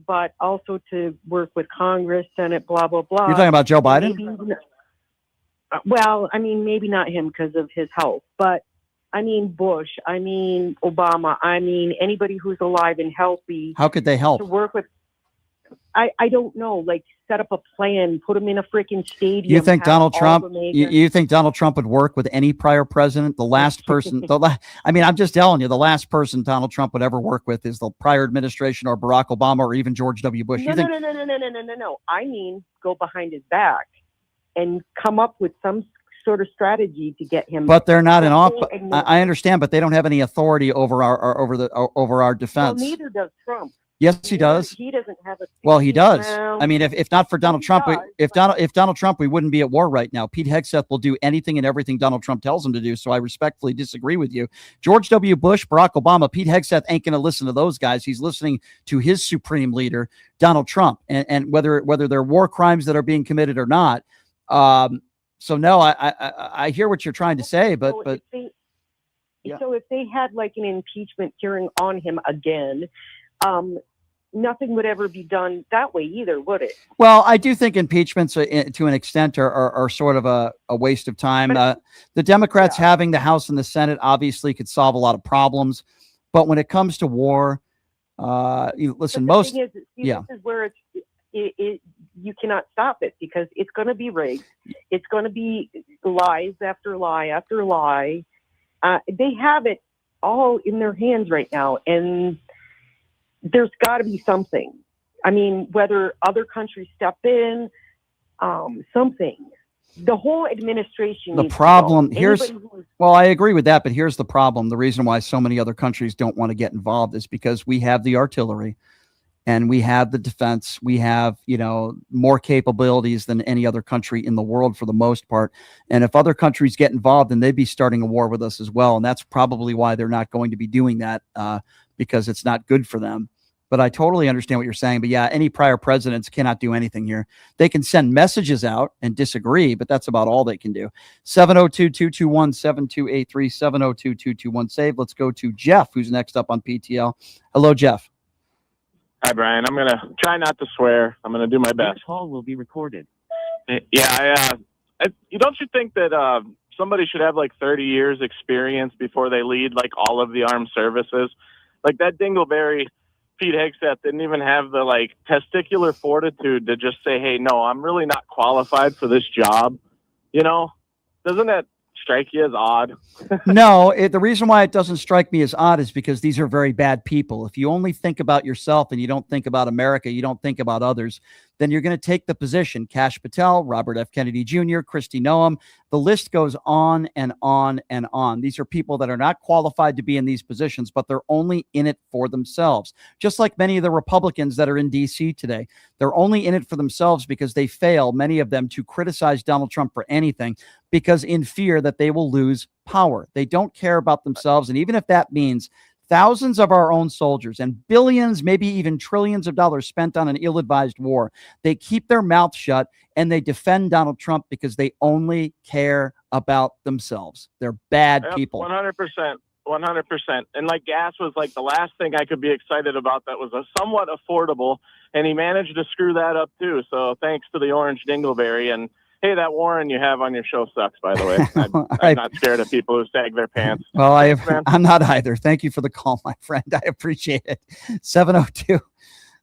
but also to work with Congress, Senate, blah, blah, blah. You're talking about Joe Biden? Well, I mean, maybe not him because of his health, but I mean Bush, I mean Obama, I mean anybody who's alive and healthy. How could they help? To work with, I don't know, like set up a plan, put them in a freaking stadium. You think Donald Trump? You think Donald Trump would work with any prior president? The last person, I mean, I'm just telling you, the last person Donald Trump would ever work with is the prior administration or Barack Obama or even George W. Bush. No. I mean, go behind his back and come up with some sort of strategy to get him. But they're not in office. I understand, but they don't have any authority over our defense. Well, neither does Trump. Yes, he does. He doesn't have a. Well, he does. Well, I mean, if not for Donald Trump, if Donald Trump, we wouldn't be at war right now. Pete Hegseth will do anything and everything Donald Trump tells him to do. So I respectfully disagree with you. George W. Bush, Barack Obama, Pete Hegseth ain't going to listen to those guys. He's listening to his supreme leader, Donald Trump, and whether they're war crimes that are being committed or not. So no, I hear what you're trying to say, but so if they had like an impeachment hearing on him again, nothing would ever be done that way either, would it? Well, I do think impeachments to an extent are sort of a waste of time. The Democrats having the House and the Senate obviously could solve a lot of problems, but when it comes to war, listen, this is where you cannot stop it because it's going to be rigged. It's going to be lies after lie after lie. They have it all in their hands right now, and there's got to be something. I mean, whether other countries step in, something. The whole administration. The problem here's, well, I agree with that, but here's the problem. The reason why so many other countries don't want to get involved is because we have the artillery. And we have the defense. We have, more capabilities than any other country in the world for the most part. And if other countries get involved, then they'd be starting a war with us as well. And that's probably why they're not going to be doing that because it's not good for them. But I totally understand what you're saying. But yeah, any prior presidents cannot do anything here. They can send messages out and disagree, but that's about all they can do. 702-221-7283, 702-221-SAVE. Let's go to Jeff, who's next up on PTL. Hello, Jeff. Hi, Brian. I'm going to try not to swear. I'm going to do my best. This call will be recorded. Yeah, don't you think that somebody should have like 30 years experience before they lead like all of the armed services. Like that Dingleberry, Pete Hegseth didn't even have the like testicular fortitude to just say, hey, no, I'm really not qualified for this job. You know, doesn't that strike you as odd? No, the reason why it doesn't strike me as odd is because these are very bad people. If you only think about yourself and you don't think about America, you don't think about others, then you're going to take the position. Kash Patel, Robert F. Kennedy Jr., Kristi Noem, the list goes on and on and on. These are people that are not qualified to be in these positions, but they're only in it for themselves. Just like many of the Republicans that are in D.C. today, they're only in it for themselves because they fail, many of them, to criticize Donald Trump for anything because in fear that they will lose power. They don't care about themselves. And even if that means thousands of our own soldiers and billions, maybe even trillions of dollars spent on an ill-advised war, they keep their mouth shut and they defend Donald Trump because they only care about themselves. They're bad people. 100%. 100%. And like gas was like the last thing I could be excited about that was a somewhat affordable, and he managed to screw that up too. So thanks to the orange Dingleberry. And hey, that Warren you have on your show sucks, by the way. I'm not scared of people who sag their pants. Well, I'm not either. Thank you for the call, my friend. I appreciate it. 702.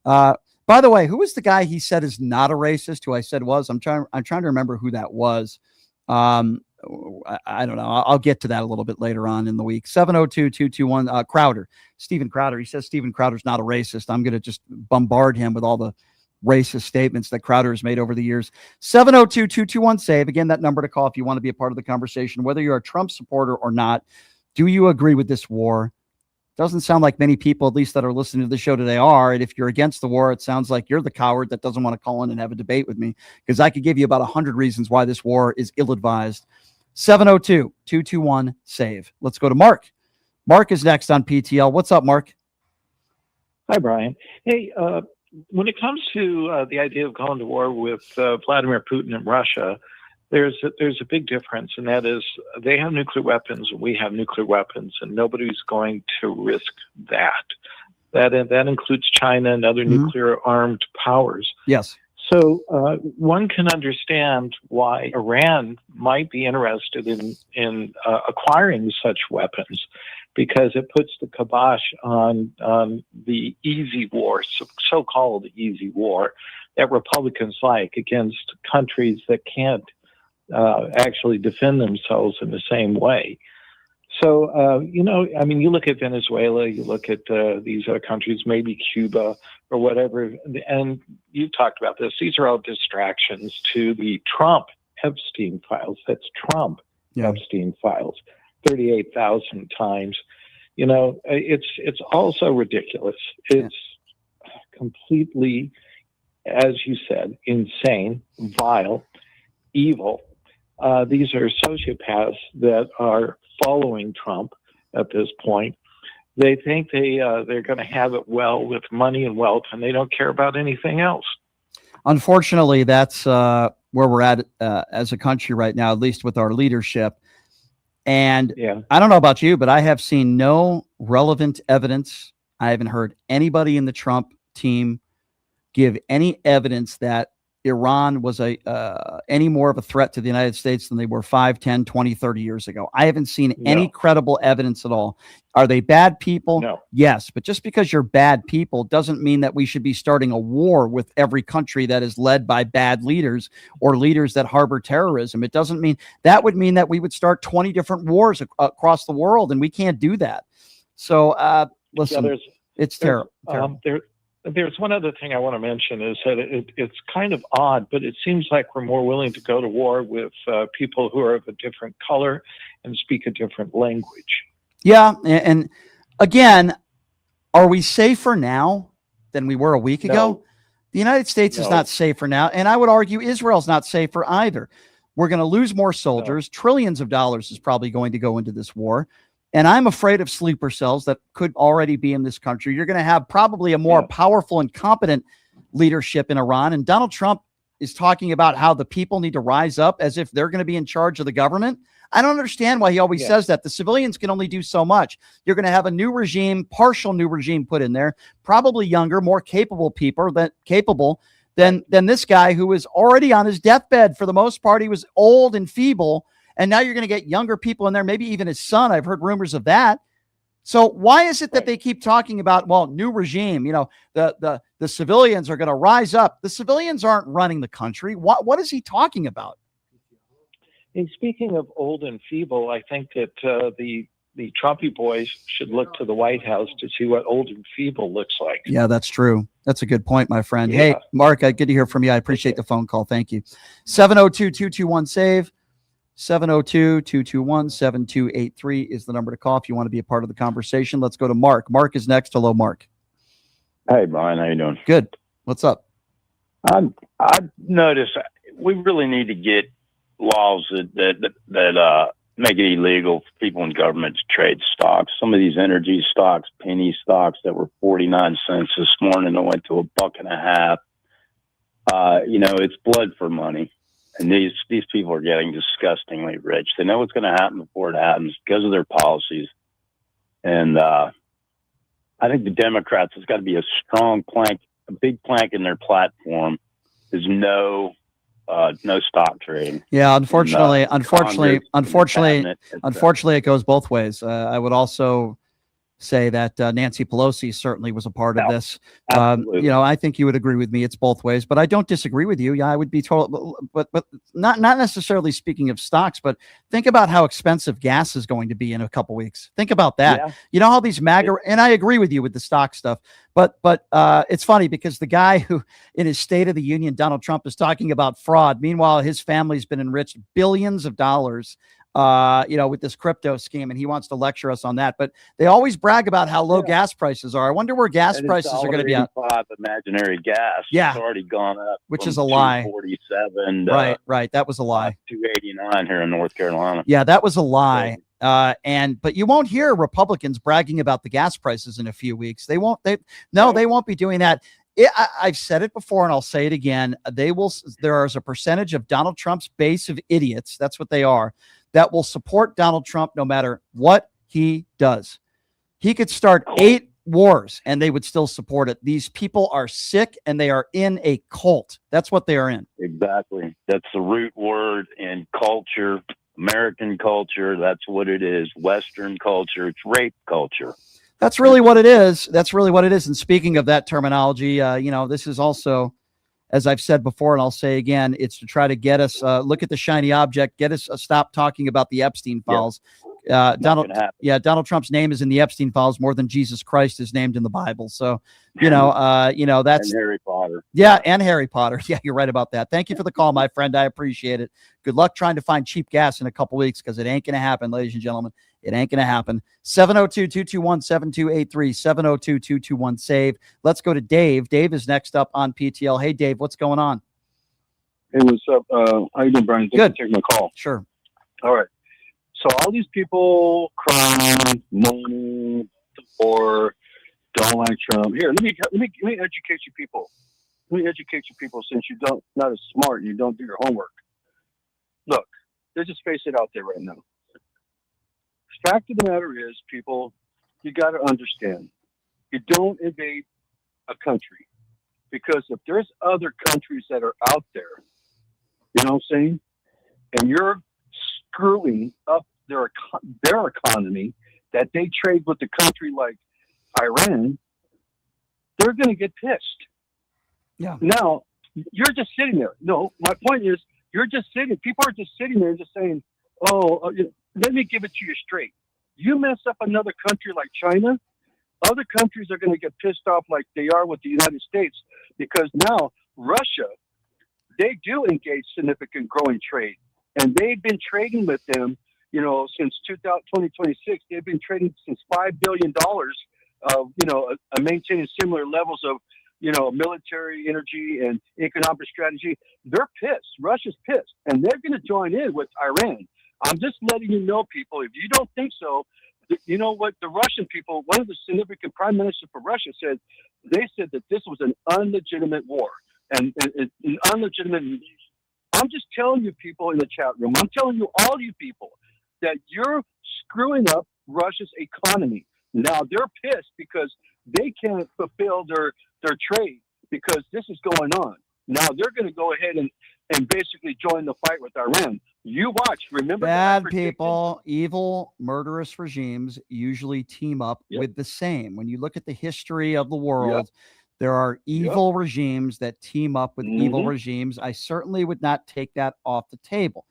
By the way, who was the guy he said is not a racist, who I said was? I'm trying to remember who that was. I don't know. I'll get to that a little bit later on in the week. 702-221 Crowder. Steven Crowder. He says Steven Crowder's not a racist. I'm going to just bombard him with all the racist statements that Crowder has made over the years. 702-221-SAVE. Again, that number to call if you want to be a part of the conversation, whether you're a Trump supporter or not. Do you agree with this war? Doesn't sound like many people, at least that are listening to the show today, are. And if you're against the war, it sounds like you're the coward that doesn't want to call in and have a debate with me, because I could give you about 100 reasons why this war is ill-advised. 702-221-SAVE. Let's go to Mark. Mark is next on PTL. What's up, Mark? Hi, Brian. Hey, when it comes to the idea of going to war with Vladimir Putin and Russia, there's a big difference, and that is they have nuclear weapons and we have nuclear weapons, and nobody's going to risk that. That includes China and other nuclear armed powers. Yes. So one can understand why Iran might be interested in acquiring such weapons, because it puts the kibosh on the easy war, so-called easy war, that Republicans like against countries that can't actually defend themselves in the same way. So, you look at Venezuela, you look at these other countries, maybe Cuba or whatever, and you talked about this. These are all distractions to the Trump Epstein files. That's Trump Epstein files, 38,000 times. You know, it's also ridiculous. It's completely, as you said, insane, vile, evil. These are sociopaths that are following Trump at this point. They think they're going to have it well with money and wealth, and they don't care about anything else. Unfortunately, that's where we're at as a country right now, at least with our leadership. And I don't know about you, but I have seen no relevant evidence. I haven't heard anybody in the Trump team give any evidence that Iran was any more of a threat to the United States than they were 5, 10, 20, 30 years ago. I haven't seen any credible evidence at all. Are they bad people? No. Yes. But just because you're bad people doesn't mean that we should be starting a war with every country that is led by bad leaders or leaders that harbor terrorism. It doesn't mean that would mean that we would start 20 different wars across the world, and we can't do that. So listen, it's terrible. There's one other thing I want to mention is that it's kind of odd, but it seems like we're more willing to go to war with people who are of a different color and speak a different language. Yeah. And again, are we safer now than we were a week ago? The United States is not safer now. And I would argue Israel's not safer either. We're going to lose more soldiers. Trillions of dollars is probably going to go into this war. And I'm afraid of sleeper cells that could already be in this country. You're going to have probably a more powerful and competent leadership in Iran. And Donald Trump is talking about how the people need to rise up as if they're going to be in charge of the government. I don't understand why he always says that. The civilians can only do so much. You're going to have a new regime, partial new regime put in there, probably younger, more capable people than this guy who was already on his deathbed. For the most part, he was old and feeble. And now you're going to get younger people in there, maybe even his son. I've heard rumors of that. So why is it that they keep talking about, well, new regime, the civilians are going to rise up? The civilians aren't running the country. What is he talking about? And speaking of old and feeble, I think that the Trumpy boys should look to the White House to see what old and feeble looks like. Yeah, that's true. That's a good point, my friend. Yeah. Hey, Mark, good to hear from you. I appreciate the phone call. Thank you. 702-221-SAVE. 702-221-7283 is the number to call if you want to be a part of the conversation. Let's go to Mark. Mark is next. Hello, Mark. Hey, Brian. How you doing? Good. What's up? I noticed we really need to get laws that make it illegal for people in government to trade stocks. Some of these energy stocks, penny stocks that were 49 cents this morning, that went to $1.50. It's blood for money. And these people are getting disgustingly rich. They know what's going to happen before it happens because of their policies. And I think the Democrats, has got to be a strong plank, a big plank in their platform is no stock trading. Yeah, unfortunately, Congress, it goes both ways. I would also say that Nancy Pelosi certainly was a part of this. I think you would agree with me. It's both ways, but I don't disagree with you. Yeah, I would be total, but not necessarily speaking of stocks, but think about how expensive gas is going to be in a couple weeks. Think about that. Yeah. You know how these MAGA, and I agree with you with the stock stuff, but it's funny because the guy who in his State of the Union, Donald Trump, is talking about fraud. Meanwhile, his family's been enriched billions of dollars with this crypto scheme, and he wants to lecture us on that. But they always brag about how low gas prices are. I wonder where gas prices are going to be at. Imaginary gas. Yeah. It's already gone up. Which is a lie. 47. Right. That was a lie. 289 here in North Carolina. Yeah, that was a lie. But you won't hear Republicans bragging about the gas prices in a few weeks. They won't be doing that. I've said it before and I'll say it again. There is a percentage of Donald Trump's base of idiots. That's what they are, that will support Donald Trump no matter what he does. He could start 8 wars and they would still support it. These people are sick and they are in a cult. That's what they are in. Exactly. That's the root word in culture, American culture. That's what it is. Western culture. It's rape culture. That's really what it is. And speaking of that terminology, this is also, as I've said before, and I'll say again, it's to try to get us, look at the shiny object, get us stop talking about the Epstein files. Donald Trump's name is in the Epstein files more than Jesus Christ is named in the Bible. So, that's and Harry Potter. Yeah, and Harry Potter. Yeah, you're right about that. Thank you for the call, my friend. I appreciate it. Good luck trying to find cheap gas in a couple weeks because it ain't going to happen, ladies and gentlemen. It ain't going to happen. 702-221-7283, 702-221-SAVE. Let's go to Dave. Dave is next up on PTL. Hey, Dave, what's going on? Hey, what's up? How you doing, Brian? Thanks Good. for taking my call. Sure. All right. So all these people crying, moaning, or don't like Trump. Here, let me educate you people. Let me educate you people since you not as smart, you don't do your homework. Look, let's just face it out there right now. Fact of the matter is, people, you got to understand, you don't invade a country, because if there's other countries that are out there, you know what I'm saying, and you're screwing up their economy, that they trade with a country like Iran, they're going to get pissed. Yeah. Now, you're just sitting there. No, my point is, people are just sitting there just saying, let me give it to you straight. You mess up another country like China, other countries are going to get pissed off like they are with the United States, because now Russia, they do engage significant growing trade. And they've been trading with them, since 2026. They've been trading since $5 billion of, maintaining similar levels of, military energy and economic strategy. They're pissed. Russia's pissed. And they're going to join in with Iran. I'm just letting you know, people, if you don't think so, you know what? The Russian people, one of the significant prime ministers for Russia said that this was an unlegitimate war. And an unlegitimate. I'm just telling you, people in the chat room, I'm telling you, all you people, that you're screwing up Russia's economy. Now they're pissed because they can't fulfill their trade because this is going on. Now they're going to go ahead and basically join the fight with Iran. You watch. Remember bad people, evil, murderous regimes usually team up with the same. When you look at the history of the world, there are evil regimes that team up with evil regimes. I certainly would not take that off the table.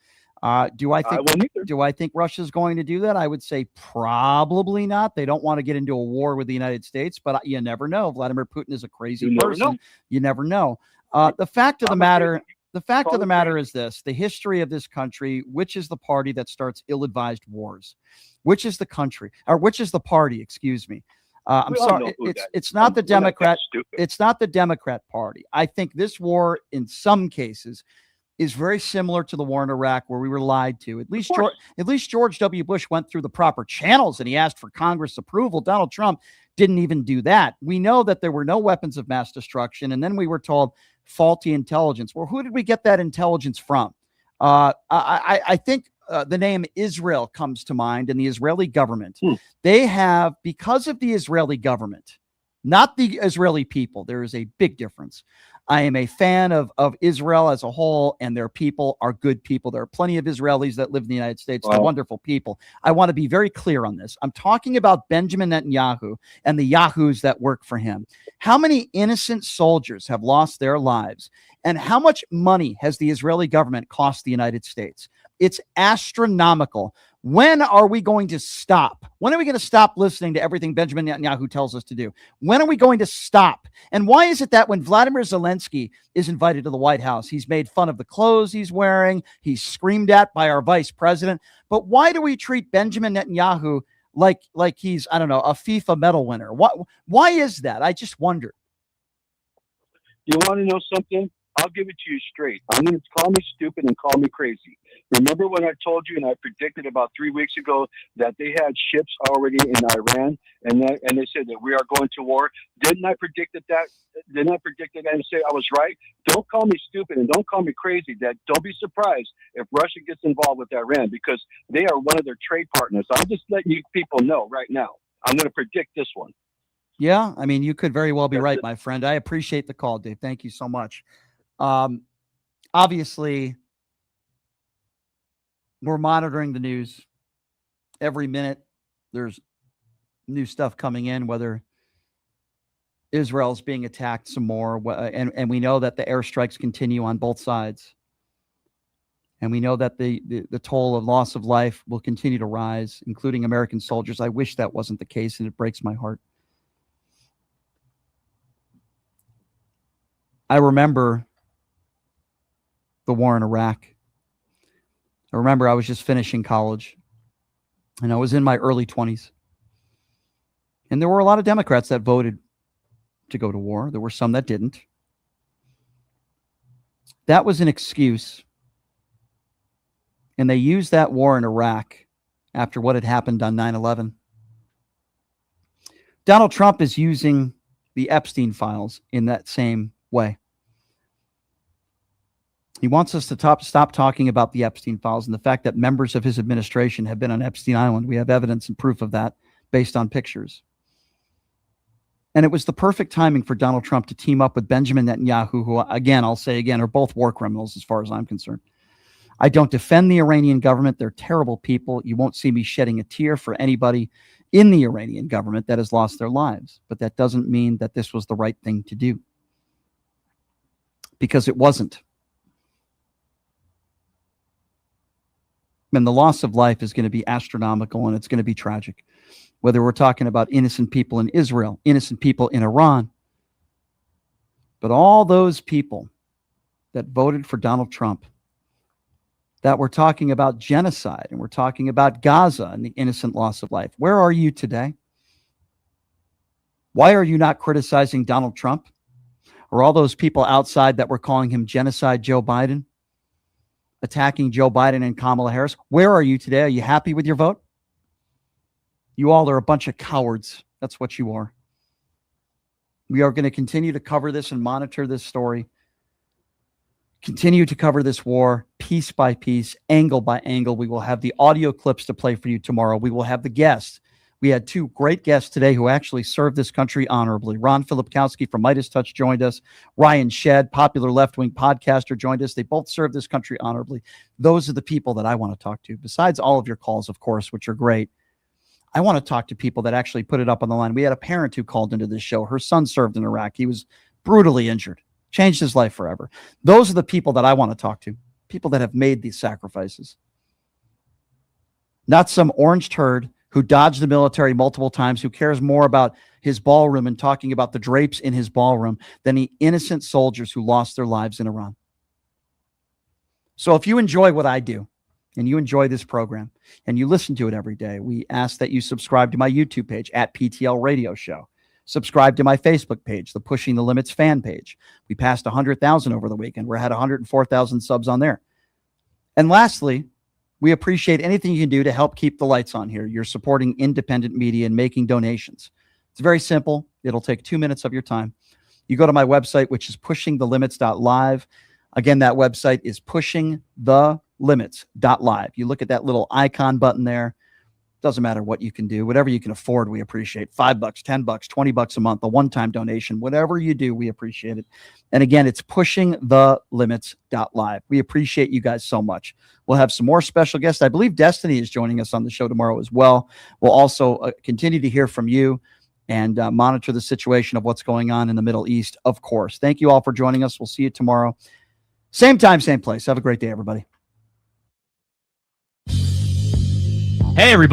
Do I think Russia's going to do that? I would say probably not. They don't want to get into a war with the United States, but you never know. Vladimir Putin is a crazy person. You never know. The fact of the matter is this: the history of this country, which is the party that starts ill-advised wars, which is the party, excuse me. I'm sorry. It's not the Democrat. It's not the Democrat Party. I think this war, in some cases, is very similar to the war in Iraq, where we were lied to. At least George W. Bush went through the proper channels and he asked for Congress approval. Donald Trump didn't even do that. We know that there were no weapons of mass destruction, and then we were told faulty intelligence. Well, who did we get that intelligence from? I think the name Israel comes to mind, and the Israeli government. They have, because of the Israeli government, not the Israeli people, there is a big difference. I am a fan of Israel as a whole, and their people are good people. There are plenty of Israelis that live in the United States. They're wonderful people. I want to be very clear on this. I'm talking about Benjamin Netanyahu and the Yahoos that work for him. How many innocent soldiers have lost their lives? And how much money has the Israeli government cost the United States? It's astronomical. When are we going to stop? When are we going to stop listening to everything Benjamin Netanyahu tells us to do? When are we going to stop? And why is it that when Vladimir Zelensky is invited to the White House, he's made fun of the clothes he's wearing, he's screamed at by our vice president? But why do we treat Benjamin Netanyahu like he's, I don't know, a FIFA medal winner? Why is that? I just wonder. You want to know something? I'll give it to you straight. I'm going to call me stupid and call me crazy. Remember when I told you and I predicted about 3 weeks ago that they had ships already in Iran and they said that we are going to war? Didn't I predict that? Didn't I predict that and say I was right? Don't call me stupid and don't call me crazy. Don't be surprised if Russia gets involved with Iran, because they are one of their trade partners. I'm just letting you people know right now. I'm going to predict this one. Yeah, I mean, you could very well be right, my friend. I appreciate the call, Dave. Thank you so much. Obviously, we're monitoring the news every minute. There's new stuff coming in, whether Israel's being attacked some more, and we know that the airstrikes continue on both sides, and we know that the toll of loss of life will continue to rise, including American soldiers. I wish that wasn't the case, and it breaks my heart. I remember the war in Iraq. I remember I was just finishing college, and I was in my early 20s. And there were a lot of Democrats that voted to go to war. There were some that didn't. That was an excuse. And they used that war in Iraq after what had happened on 9/11. Donald Trump is using the Epstein files in that same way. He wants us to stop talking about the Epstein files and the fact that members of his administration have been on Epstein Island. We have evidence and proof of that based on pictures. And it was the perfect timing for Donald Trump to team up with Benjamin Netanyahu, who, again, I'll say again, are both war criminals as far as I'm concerned. I don't defend the Iranian government. They're terrible people. You won't see me shedding a tear for anybody in the Iranian government that has lost their lives. But that doesn't mean that this was the right thing to do, because it wasn't. And the loss of life is going to be astronomical, and it's going to be tragic. Whether we're talking about innocent people in Israel, innocent people in Iran, but all those people that voted for Donald Trump, that we're talking about genocide, and we're talking about Gaza and the innocent loss of life. Where are you today? Why are you not criticizing Donald Trump? Or all those people outside that were calling him genocide Joe Biden? Attacking Joe Biden and Kamala Harris. Where are you today? Are you happy with your vote? You all are a bunch of cowards. That's what you are. We are going to continue to cover this and monitor this story. Continue to cover this war piece by piece, angle by angle. We will have the audio clips to play for you tomorrow. We will have the guests. We had two great guests today who actually served this country honorably. Ron Filipkowski from Midas Touch joined us. Ryan Shedd, popular left-wing podcaster, joined us. They both served this country honorably. Those are the people that I want to talk to. Besides all of your calls, of course, which are great, I want to talk to people that actually put it up on the line. We had a parent who called into this show. Her son served in Iraq. He was brutally injured, changed his life forever. Those are the people that I want to talk to, people that have made these sacrifices. Not some orange turd who dodged the military multiple times, who cares more about his ballroom and talking about the drapes in his ballroom than the innocent soldiers who lost their lives in Iran. So if you enjoy what I do and you enjoy this program and you listen to it every day, we ask that you subscribe to my YouTube page at PTL Radio Show. Subscribe to my Facebook page, the Pushing the Limits fan page. We passed 100,000 over the weekend. We're at 104,000 subs on there. And lastly, we appreciate anything you can do to help keep the lights on here. You're supporting independent media and making donations. It's very simple. It'll take 2 minutes of your time. You go to my website, which is pushingthelimits.live. Again, that website is pushingthelimits.live. You look at that little icon button there. Doesn't matter what you can do. Whatever you can afford, we appreciate. $5, $10, $20 a month, a one-time donation. Whatever you do, we appreciate it. And again, it's pushingthelimits.live. We appreciate you guys so much. We'll have some more special guests. I believe Destiny is joining us on the show tomorrow as well. We'll also continue to hear from you and monitor the situation of what's going on in the Middle East, of course. Thank you all for joining us. We'll see you tomorrow. Same time, same place. Have a great day, everybody. Hey, everybody.